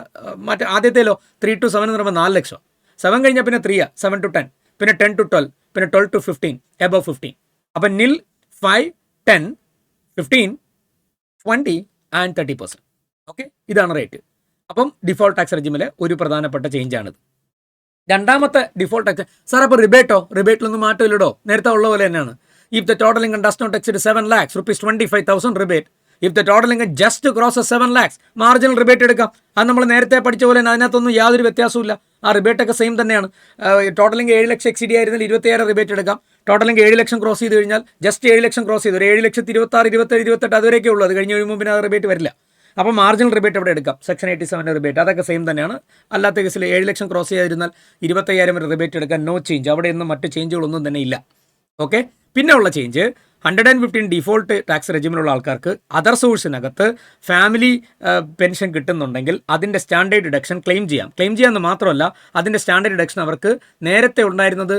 മറ്റേ ആദ്യത്തേലോ 3 to 7 എന്ന് പറയുമ്പോൾ 4 ലക്ഷം. 7 കഴിഞ്ഞാൽ പിന്നെ 3 7 to 10, പിന്നെ 10 to 12, പിന്നെ 12 to 15, above 15. അപ്പം 0, 5, 10, 15, 20 and 30%. ഓക്കെ, ഇതാണ് റേറ്റ്. അപ്പം ഡിഫോൾട്ട് ടാക്സ് റെജിമിലെ ഒരു പ്രധാനപ്പെട്ട ചേഞ്ചാണിത്. രണ്ടാമത്തെ ഡിഫോൾട്ട് ടാക്സ്. സാർ അപ്പോൾ റിബേറ്റിലൊന്നും മാറ്റമില്ലടോ, നേരത്തെ ഉള്ള പോലെ തന്നെയാണ്. If the total income does not exceed 7 lakhs rupees 25,000 rebate. If the total income just cross 7 lakhs marginal rebate എടുക്കാം. അത് നമ്മൾ നേരത്തെ പഠിച്ച പോലെ തന്നെ അതിനകത്തൊന്നും യാതൊരു വ്യത്യാസവും ഇല്ല. ആ റിബേറ്റൊക്കെ സെയിം തന്നെയാണ്. ടോട്ടൽ ഇൻകം 7 ലക്ഷം എക്സീഡ് ആയിരുന്നാൽ 27 റിബേറ്റ് എടുക്കാം. ടോട്ടൽ ഇൻകം 7 ലക്ഷം ക്രോസ് ചെയ്ത് കഴിഞ്ഞാൽ ജസ്റ്റ് 7 ലക്ഷം ക്രോസ് ചെയ്ത് ഒരു 7,26,000, 27, 28 അതുവരെയൊക്കെ ഉള്ളൂ. അത് കഴിഞ്ഞ് കഴിയുമ്പോൾ പിന്നെ ആ റിബേറ്റ് വരില്ല. അപ്പോൾ മാർജിനൽ റിബേറ്റ് അവിടെ എടുക്കാം. സെക്ഷൻ 87 റിബേറ്റ് അതൊക്കെ സെയിം തന്നെയാണ്. അല്ലാത്ത കേസിൽ 7 ലക്ഷം ക്രോസ് ചെയ്യാതിരുന്നാൽ 25,000 വരെ റിബേറ്റ് എടുക്കാൻ നോ ചേഞ്ച്. അവിടെയൊന്നും മറ്റ് ചേഞ്ചുകളൊന്നും തന്നെ ഇല്ല. ഓക്കെ, പിന്നെ ഉള്ള ചേഞ്ച് 115 ഡിഫോൾട്ട് ടാക്സ് റെജിമിലുള്ള ആൾക്കാർക്ക് അതർ സോഴ്സിനകത്ത് ഫാമിലി പെൻഷൻ കിട്ടുന്നുണ്ടെങ്കിൽ അതിൻ്റെ സ്റ്റാൻഡേർഡ് ഡിഡക്ഷൻ ക്ലെയിം ചെയ്യാമെന്ന് മാത്രമല്ല അതിൻ്റെ സ്റ്റാൻഡേർഡ് ഡിഡക്ഷൻ അവർക്ക് നേരത്തെ ഉണ്ടായിരുന്നത്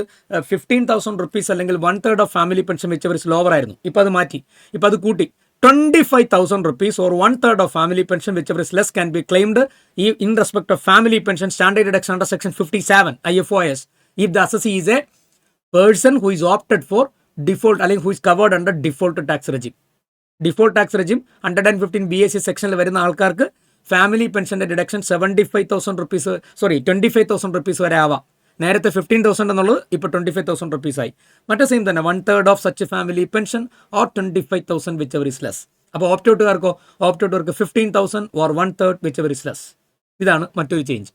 15,000 റുപ്പീസ് അല്ലെങ്കിൽ 1/3 ഓഫ് ഫാമിലി പെൻഷൻ വെച്ച് അവർ സ്ലോവർ ആയിരുന്നു. ഇപ്പോൾ അത് മാറ്റി, ഇപ്പോൾ അത് കൂട്ടി 25,000 rupees or 1/3 of family pension whichever is less can be claimed in respect of family pension standard deduction under section 57 IFOS if the assessee is a person who is opted for default അല്ലെങ്കിൽ who is covered under default tax regime. Default tax regime 115 BAC സെക്ഷനിൽ വരുന്ന ആൾക്കാർക്ക് family പെൻഷൻ്റെ deduction 25,000 rupees വരെ ആവാം. നേരത്തെ 15,000 എന്നുള്ളത് ഇപ്പോൾ 25,000 rupees ആയി. മറ്റേ സെയിം തന്നെ 1/3 of such family pension or 25,000 which ever is less. അപ്പോൾ ഓപ്റ്റൗട്ടുകാർക്ക് 15,000 or 1/3 which ever is less. ഇതാണ് മറ്റൊരു ചേഞ്ച്.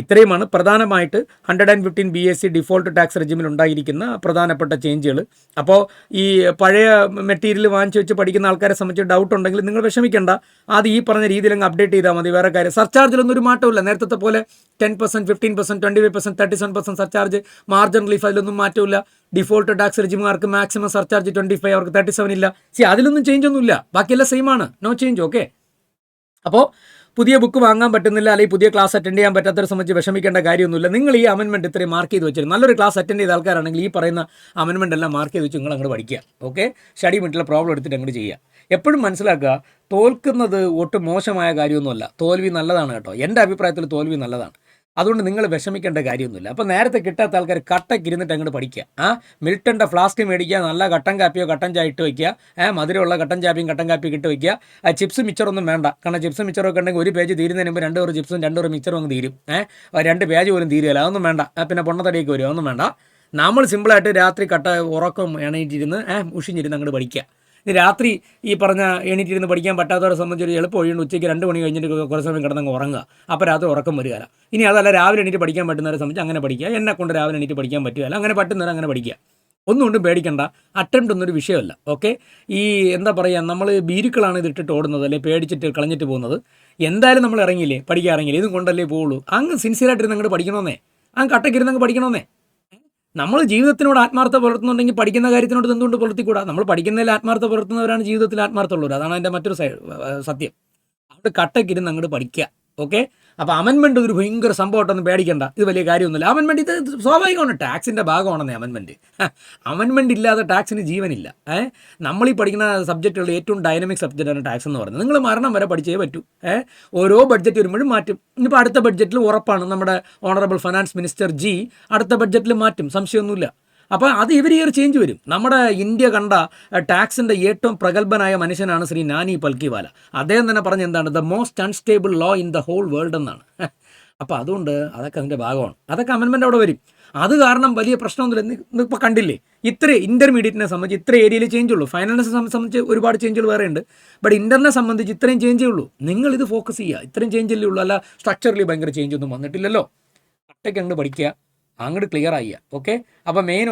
ഇത്രയുമാണ് പ്രധാനമായിട്ട് 115 BAC ഡിഫോൾട്ട് ടാക്സ് റെജിമിൽ ഉണ്ടായിരിക്കുന്ന പ്രധാനപ്പെട്ട ചേഞ്ചുകൾ. അപ്പോൾ ഈ പഴയ മെറ്റീരിയൽ വാങ്ങിച്ച് വെച്ച് പഠിക്കുന്ന ആൾക്കാരെ സംബന്ധിച്ച് ഡൗട്ട് ഉണ്ടെങ്കിൽ നിങ്ങൾ വിഷമിക്കേണ്ട, അത് ഈ പറഞ്ഞ രീതിയിൽ അങ്ങ് അപ്ഡേറ്റ് ചെയ്താൽ മതി. വേറെ കാര്യം, സർചാർജിലൊന്നും ഒരു മാറ്റമില്ല. നേരത്തെ പോലെ 10%, 15%, 25%, 37% സർചാർജ്, മാർജിൻ റിലീഫ്, അതിലൊന്നും മാറ്റമില്ല. ഡിഫോൾട്ട് ടാക്സ് റെജിമുകാർക്ക് മാക്സിമം സർചാർജ് 25, അവർക്ക് 37 ഇല്ല. അതിലൊന്നും ചേഞ്ച് ഒന്നുമില്ല, ബാക്കിയെല്ലാം സെയിം ആണ്, നോ ചേഞ്ച്. ഓക്കെ, അപ്പോൾ പുതിയ ബുക്ക് വാങ്ങാൻ പറ്റുന്നില്ല അല്ലെങ്കിൽ പുതിയ ക്ലാസ് അറ്റൻഡ് ചെയ്യാൻ പറ്റാത്തവരെ സംബന്ധിച്ച് വിഷമിക്കേണ്ട കാര്യമൊന്നുമില്ല. നിങ്ങൾ ഈ അമെൻമെൻറ്റ് ഇത്രയും മാർക്ക് ചെയ്ത് വെച്ചിരുന്നു. നല്ലൊരു ക്ലാസ് അറ്റൻഡ് ചെയ്ത ആൾക്കാരാണെങ്കിൽ ഈ പറയുന്ന അമെൻമെൻ്റ് എല്ലാം മാർക്ക് ചെയ്ത് വെച്ച് നിങ്ങൾ അങ്ങോട്ട് പഠിക്കുക. ഓക്കെ, സ്റ്റഡി മിനിറ്റിലെ പ്രോബ്ലം എടുത്തിട്ട് അങ്ങോട്ട് ചെയ്യുക. എപ്പോഴും മനസ്സിലാക്കുക, തോൽക്കുന്നത് ഒട്ടും മോശമായ കാര്യമൊന്നുമല്ല. തോൽവി നല്ലതാണ് കേട്ടോ. എൻ്റെ അഭിപ്രായത്തിൽ തോൽവി നല്ലതാണ്. അതുകൊണ്ട് നിങ്ങൾ വിഷമിക്കേണ്ട കാര്യമൊന്നുമില്ല. അപ്പോൾ നേരത്തെ കിട്ടാത്ത ആൾക്കാർ കട്ടയ്ക്ക് ഇരുന്നിട്ട് അങ്ങോട്ട് പഠിക്കുക. മിൽട്ടൻ്റെ ഫ്ലാസ്ക് മേടിക്കുക, നല്ല കട്ടൻ കാപ്പിയോ കട്ടൻ ചായ ഇട്ട് വയ്ക്കുക, മധുരമുള്ള കട്ടൻ കാപ്പിയും ഇട്ട് വയ്ക്കുക. ചിപ്സ് മിച്ചറൊന്നും വേണ്ട, കാരണം ചിപ്സ് മിച്ചറൊക്കെ ഉണ്ടെങ്കിൽ ഒരു പേജ് തീരുന്നതിന് മുമ്പ് 2 ചിപ്സും 2 മിച്ചറും അങ്ങ് തീരും. 2 പേജ് പോലും തീരുകയില്ല, അതൊന്നും വേണ്ട. പിന്നെ പൊണ്ണത്തടിയൊക്കെ വരും, അതൊന്നും വേണ്ട. നമ്മൾ സിമ്പിളായിട്ട് രാത്രി ഉറക്കം എണീറ്റിരുന്ന് ഉഷിഞ്ഞിരുന്ന് അങ്ങോട്ട് പഠിക്കുക. ഇനി രാത്രി ഈ പറഞ്ഞ എണീറ്റിരുന്ന് പഠിക്കാൻ പറ്റാത്തവരെ സംബന്ധിച്ച് എളുപ്പം ഒഴിയുണ്ട്. ഉച്ചയ്ക്ക് 2 മണി കഴിഞ്ഞിട്ട് കുറേ സമയം കിടന്നങ്ങ് ഉറങ്ങുക. അപ്പോൾ രാത്രി ഉറക്കം വരികയില്ല. ഇനി അതല്ല, രാവിലെ എണീറ്റ് പഠിക്കാൻ പറ്റുന്നവരെ സംബന്ധിച്ച് അങ്ങനെ പഠിക്കുക. എന്നെക്കൊണ്ട് രാവിലെ എണീറ്റ് പഠിക്കാൻ പറ്റുകയില്ല, അങ്ങനെ പറ്റുന്നവരെ അങ്ങനെ പഠിക്കുക. ഒന്നുകൊണ്ടും പേടിക്കേണ്ട, അറ്റംപ്റ്റ് ഒന്നൊരു വിഷയമല്ല. ഓക്കെ, ഈ എന്താ പറയുക, നമ്മൾ ബീരുക്കളാണ് ഇത് ഇട്ടിട്ട് ഓടുന്നത്, അല്ലെങ്കിൽ പേടിച്ചിട്ട് കളഞ്ഞിട്ട് പോകുന്നത്. എന്തായാലും നമ്മൾ ഇറങ്ങിയില്ലേ, പഠിക്കാൻ ഇറങ്ങിയില്ലേ, ഇതും കൊണ്ടല്ലേ പോവുള്ളൂ. അങ്ങ് സിൻസിയറായിട്ടിരുന്ന് അങ്ങോട്ട് പഠിക്കണമെന്നേ, അങ്ങ് കട്ടക്കിരുന്ന് അങ്ങ് പഠിക്കണമെന്നേ. നമ്മൾ ജീവിതത്തിനോട് ആത്മാർത്ഥ പുലർത്തുന്നുണ്ടെങ്കിൽ പഠിക്കുന്ന കാര്യത്തിനോട് എന്തുകൊണ്ട് പുലർത്തിക്കൂടാ? നമ്മൾ പഠിക്കുന്നതിൽ ആത്മാർത്ഥ പുലർത്തുന്നവരാണ് ജീവിതത്തിൽ ആത്മാർത്ഥമുള്ളവർ. അതാണ് അതിൻ്റെ മറ്റൊരു സത്യം. അവിടെ കട്ടക്കിരുന്ന് അങ്ങോട്ട് പഠിക്കുക. ഓക്കെ, അപ്പോൾ അമെൻമെൻറ്റ് ഒരു ഭയങ്കര സംഭവമായിട്ടൊന്നും പേടിക്കേണ്ട, ഇത് വലിയ കാര്യമൊന്നുമില്ല. അമെൻമെൻറ്റ് ഇത് സ്വാഭാവികമാണ്, ടാക്സിൻ്റെ ഭാഗമാണെന്നേ അമെൻമെൻറ്റ്. അമെൻമെൻറ്റ് ഇല്ലാതെ ടാക്സിന് ജീവനില്ല. നമ്മളീ പഠിക്കുന്ന സബ്ജക്റ്റുകളിൽ ഏറ്റവും ഡൈനമിക് സബ്ജക്റ്റാണ് ടാക്സ് എന്ന് പറയുന്നത്. നിങ്ങൾ മരണം വരെ പഠിച്ചേ പറ്റൂ. ഓരോ ബഡ്ജറ്റ് വരുമ്പോഴും മാറ്റും. ഇനിയിപ്പോൾ അടുത്ത ബഡ്ജറ്റിൽ ഉറപ്പാണ് നമ്മുടെ ഓണറബിൾ ഫിനാൻസ് മിനിസ്റ്റർ ജി അടുത്ത ബഡ്ജറ്റിൽ മാറ്റും, സംശയമൊന്നുമില്ല. അപ്പോൾ അത് എവരി ഇയർ ചേഞ്ച് വരും. നമ്മുടെ ഇന്ത്യ കണ്ട ടാക്സിൻ്റെ ഏറ്റവും പ്രഗത്ഭനായ മനുഷ്യനാണ് ശ്രീ നാനി പൽക്കിവാല. അദ്ദേഹം തന്നെ പറഞ്ഞ എന്താണ്, the most unstable law in the whole world എന്നാണ്. അപ്പോൾ അതുകൊണ്ട് അതൊക്കെ അതിൻ്റെ ഭാഗമാണ്. അതൊക്കെ അമെൻമെൻ്റ് അവിടെ വരും. അത് കാരണം വലിയ പ്രശ്നമൊന്നുമില്ല. ഇപ്പോൾ കണ്ടില്ലേ, ഇത്ര ഇൻ്റർമീഡിയറ്റിനെ സംബന്ധിച്ച് ഇത്ര ഏരിയയിൽ ചേഞ്ച് ഉള്ളൂ. ഫൈനാൻസിനെ സംബന്ധിച്ച് ഒരുപാട് ചേഞ്ചുകൾ വേറെ ഉണ്ട്. ബട്ട് ഇൻ്ററിനെ സംബന്ധിച്ച് ഇത്രയും ചേഞ്ചേ ഉള്ളൂ. നിങ്ങളിത് ഫോക്കസ് ചെയ്യുക, ഇത്രയും ചേഞ്ചല്ലേ ഉള്ളൂ. അല്ല സ്ട്രക്ചറിൽ ഭയങ്കര ചേഞ്ച് ഒന്നും വന്നിട്ടില്ലല്ലോ. ഒറ്റയ്ക്ക് അങ്ങോട്ട് പഠിക്കുക, അങ്ങോട്ട് ക്ലിയർ ആവുക. ഓക്കെ, അപ്പോൾ മെയിൻ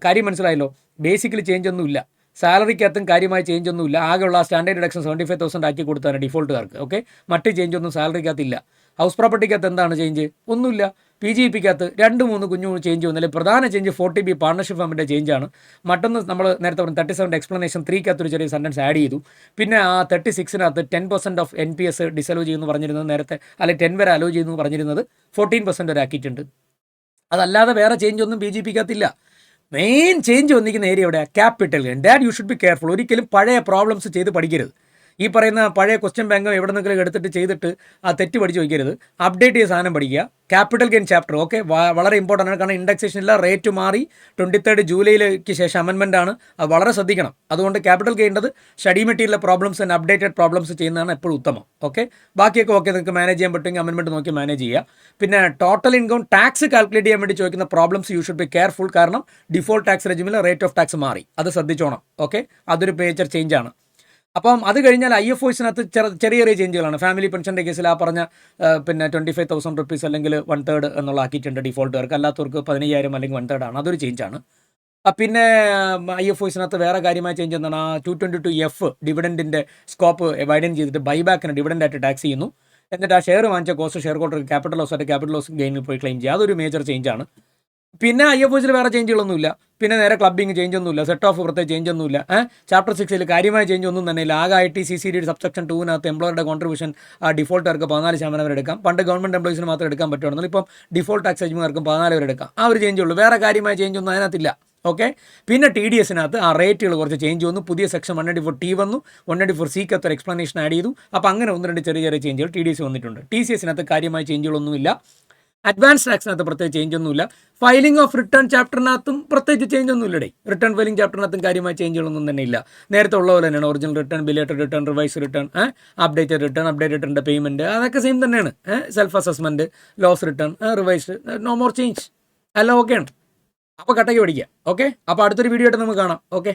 കാര്യം മനസ്സിലായല്ലോ. ബേസിക്കലി ചേഞ്ച് ഒന്നുമില്ല, സാലറിക്കകത്തും കാര്യമായ ചേഞ്ച് ഒന്നുമില്ല. ആകെയുള്ള സ്റ്റാൻഡേർഡ് ഡിഡക്ഷൻ 75,000 ആക്കി കൊടുത്താണ് ഡിഫോൾട്ടുകാർക്ക്. ഓക്കെ, മറ്റ് ചേഞ്ച് ഒന്നും സാലറിക്കകത്തില്ല. ഹൗസ് പ്രോപ്പർട്ടിക്കകത്ത് എന്താണ് ചേഞ്ച്? ഒന്നുമില്ല. PGPക്കകത്ത് 2-3 കുഞ്ഞു ചേഞ്ച് വന്നില്ല. പ്രധാന ചേഞ്ച് 40B പാർട്ണർഷിപ്പ് ഫാമിൻ്റെ ചേഞ്ചാണ്. മറ്റൊന്ന് നമ്മൾ നേരത്തെ പറഞ്ഞു 37 എക്സ്പ്ലനേഷൻ 3 ഒരു ചെറിയ സെൻറ്റൻസ് ആഡ് ചെയ്തു. പിന്നെ ആ 36 10% ഓഫ് NPS ഡിസലോ ചെയ്യുമെന്ന് പറഞ്ഞിരുന്നത് നേരത്തെ, അല്ലെങ്കിൽ 10 വരെ അലോ ചെയ്യുന്നു പറഞ്ഞിരുന്നത് 14% വരെ ആക്കിയിട്ടുണ്ട്. അതല്ലാതെ വേറെ ചേഞ്ച് ഒന്നും BJPക്കകത്തില്ല. മെയിൻ ചേഞ്ച് വന്നിരിക്കുന്ന ഏരിയ എവിടെയാണ്? Capital gain. That you should be careful. ഒരിക്കലും പഴയ പ്രോബ്ലംസ് ചെയ്ത് പഠിക്കരുത്. ഈ പറയുന്ന പഴയ ക്വസ്റ്റ്യൻ ബാങ്ക് എവിടെ നിന്നെങ്കിലും എടുത്തിട്ട് ചെയ്തിട്ട് ആ തെറ്റ് പഠിച്ച് വയ്ക്കരുത്. അപ്ഡേറ്റ് ചെയ്ത സാധനം പഠിക്കുക. ക്യാപിറ്റൽ ഗെയിൻ ചാപ്റ്റർ ഓക്കെ വളരെ ഇമ്പോർട്ടൻ്റ് ആണ്. കാരണം ഇൻഡെക്സേഷൻ ഇല്ല, റേറ്റ് മാറി 23 ജൂലൈയിലേക്ക് ശേഷം അമെൻമെൻ്റ് ആണ്. അത് വളരെ ശ്രദ്ധിക്കണം. അതുകൊണ്ട് ക്യാപിറ്റൽ ഗെയിൻ്റത് study material problems and updated problems ചെയ്യുന്നതാണ് എപ്പോഴും ഉത്തമം. ഓക്കെ, ബാക്കിയൊക്കെ ഓക്കെ, നിങ്ങൾക്ക് മാനേജ് ചെയ്യാൻ പറ്റുമെങ്കിൽ അമെൻമെൻറ്റ് നോക്കി മാനേജ് ചെയ്യുക. പിന്നെ ടോട്ടൽ ഇൻകം ടാക്സ് കാൽക്കുലേറ്റ് ചെയ്യാൻ വേണ്ടി ചോദിക്കുന്ന problems you should be careful. കാരണം ഡിഫോൾട്ട് ടാക്സ് റെജിമിൽ റേറ്റ് ഓഫ് ടാക്സ് മാറി, അത് ശ്രദ്ധിച്ചോണം. ഓക്കെ, അതൊരു മേജർ ചേഞ്ചാണ്. അപ്പം അത് കഴിഞ്ഞാൽ IFOസിനകത്ത് ചെറിയ ചെറിയ ചേഞ്ചുകളാണ്. ഫാമിലി പെൻഷൻ്റെ കേസിൽ ആ പറഞ്ഞ പിന്നെ 25,000 റുപ്പീസ് അല്ലെങ്കിൽ 1/3 എന്നുള്ള ആക്കിയിട്ടുണ്ട് ഡിഫോൾട്ടുകാർക്ക്. അല്ലാത്തവർക്ക് 15,000 അല്ലെങ്കിൽ 1/3 ആണ്. അതൊരു ചേഞ്ചാണ്. പിന്നെ IFOസിനകത്ത് വേറെ കാര്യമായ ചേഞ്ച് എന്താണ്? 222F ഡിവിഡൻറ്റിൻ്റെ സ്കോപ്പ് വൈഡൻ ചെയ്തിട്ട് ബൈബാക്കിന് ഡിവിഡൻ്റായിട്ട് ടാക്സ് ചെയ്യുന്നു. എന്നിട്ട് ആ ഷെയർ വാങ്ങിച്ച കോസ്റ്റ് ഷെയർ ഹോൾഡർക്ക് ക്യാപിറ്റൽ ലോസ് ആയിട്ട് ക്യാപിറ്റൽ ലോസ് ഗെയിനിൽ പോയി ക്ലെയിം ചെയ്യുക. അതൊരു മേജർ ചേഞ്ചാണ്. പിന്നെ IFOസിൽ വേറെ ചേഞ്ചുകളൊന്നുമില്ല. പിന്നെ നേരെ ക്ലബ്ബിങ് ചേഞ്ച് ഒന്നുമില്ല, സെറ്റ് ഓഫ് പ്രത്യേക ചേഞ്ച് ഒന്നുമില്ല. ചാപ്റ്റർ 6 കാര്യമായ ചേഞ്ച് ഒന്നും തന്നെ ഇല്ല. ആകെ ITCCD സബ്സെക്ഷൻ 2-നകത്ത് എംപ്ലോയറുടെ കോൺട്രിബ്യൂഷൻ ഡിഫോൾട്ടുകാർക്ക് 14% വരെ എടുക്കാം. പണ്ട് ഗവൺമെൻറ് എംപ്ലോയീസിന് മാത്രം എടുക്കാൻ പറ്റുമായിരുന്നു. ഇപ്പം ഡിഫോൾട്ട് ടാക്സ് ഏജുമാർക്കും 14 വരെ എടുക്കാം. ആ ഒരു ചേഞ്ച് ഉള്ളൂ. വേറെ കാര്യമായ ചേഞ്ച് ഒന്നും അതിനകത്തില്ല. ഓക്കെ. പിന്നെ TDSനകത്ത് ആ റേറ്റുകൾ കുറച്ച് ചേഞ്ച് വന്നു. പുതിയ സെക്ഷൻ 194T വന്നു. 194Cക്കകത്ത് ഒരു എക്സ്പ്ലനേഷൻ ആഡ് ചെയ്തു. അപ്പോൾ അങ്ങനെ 1-2 ചെറിയ ചെറിയ ചേഞ്ചുകൾ TDS വന്നിട്ടുണ്ട്. TCSനകത്ത് കാര്യമായ ചേഞ്ചുകളൊന്നുമില്ല. അഡ്വാൻസ് ടാക്സിനകത്ത് പ്രത്യേകിച്ച് ചേഞ്ച് ഒന്നുമില്ല. ഫയലിംഗ് ഓഫ് റിട്ടേൺ ചാപ്റ്ററിനകത്തും പ്രത്യേകിച്ച് ചേഞ്ച് ഒന്നും ഇല്ലടേ. റിട്ടേൺ ഫയലിംഗ് ചാപ്റ്ററിനകത്തും കാര്യമായ ചേഞ്ചുകളൊന്നും തന്നെ ഇല്ല. നേരത്തെ ഉള്ള പോലെ തന്നെയാണ്. Original return, belated return, revise return, updated റിട്ടേണിൻ്റെ പേയ്മെൻറ്റ്, അതൊക്കെ സെയിം തന്നെയാണ്. Self assessment, loss return, revised, no more change, എല്ലാം ഓക്കെയാണ്. അപ്പോൾ കട്ടയ്ക്ക് പഠിക്കുക. ഓക്കെ. അപ്പോൾ അടുത്തൊരു വീഡിയോ ആയിട്ട് നമുക്ക് കാണാം. ഓക്കെ.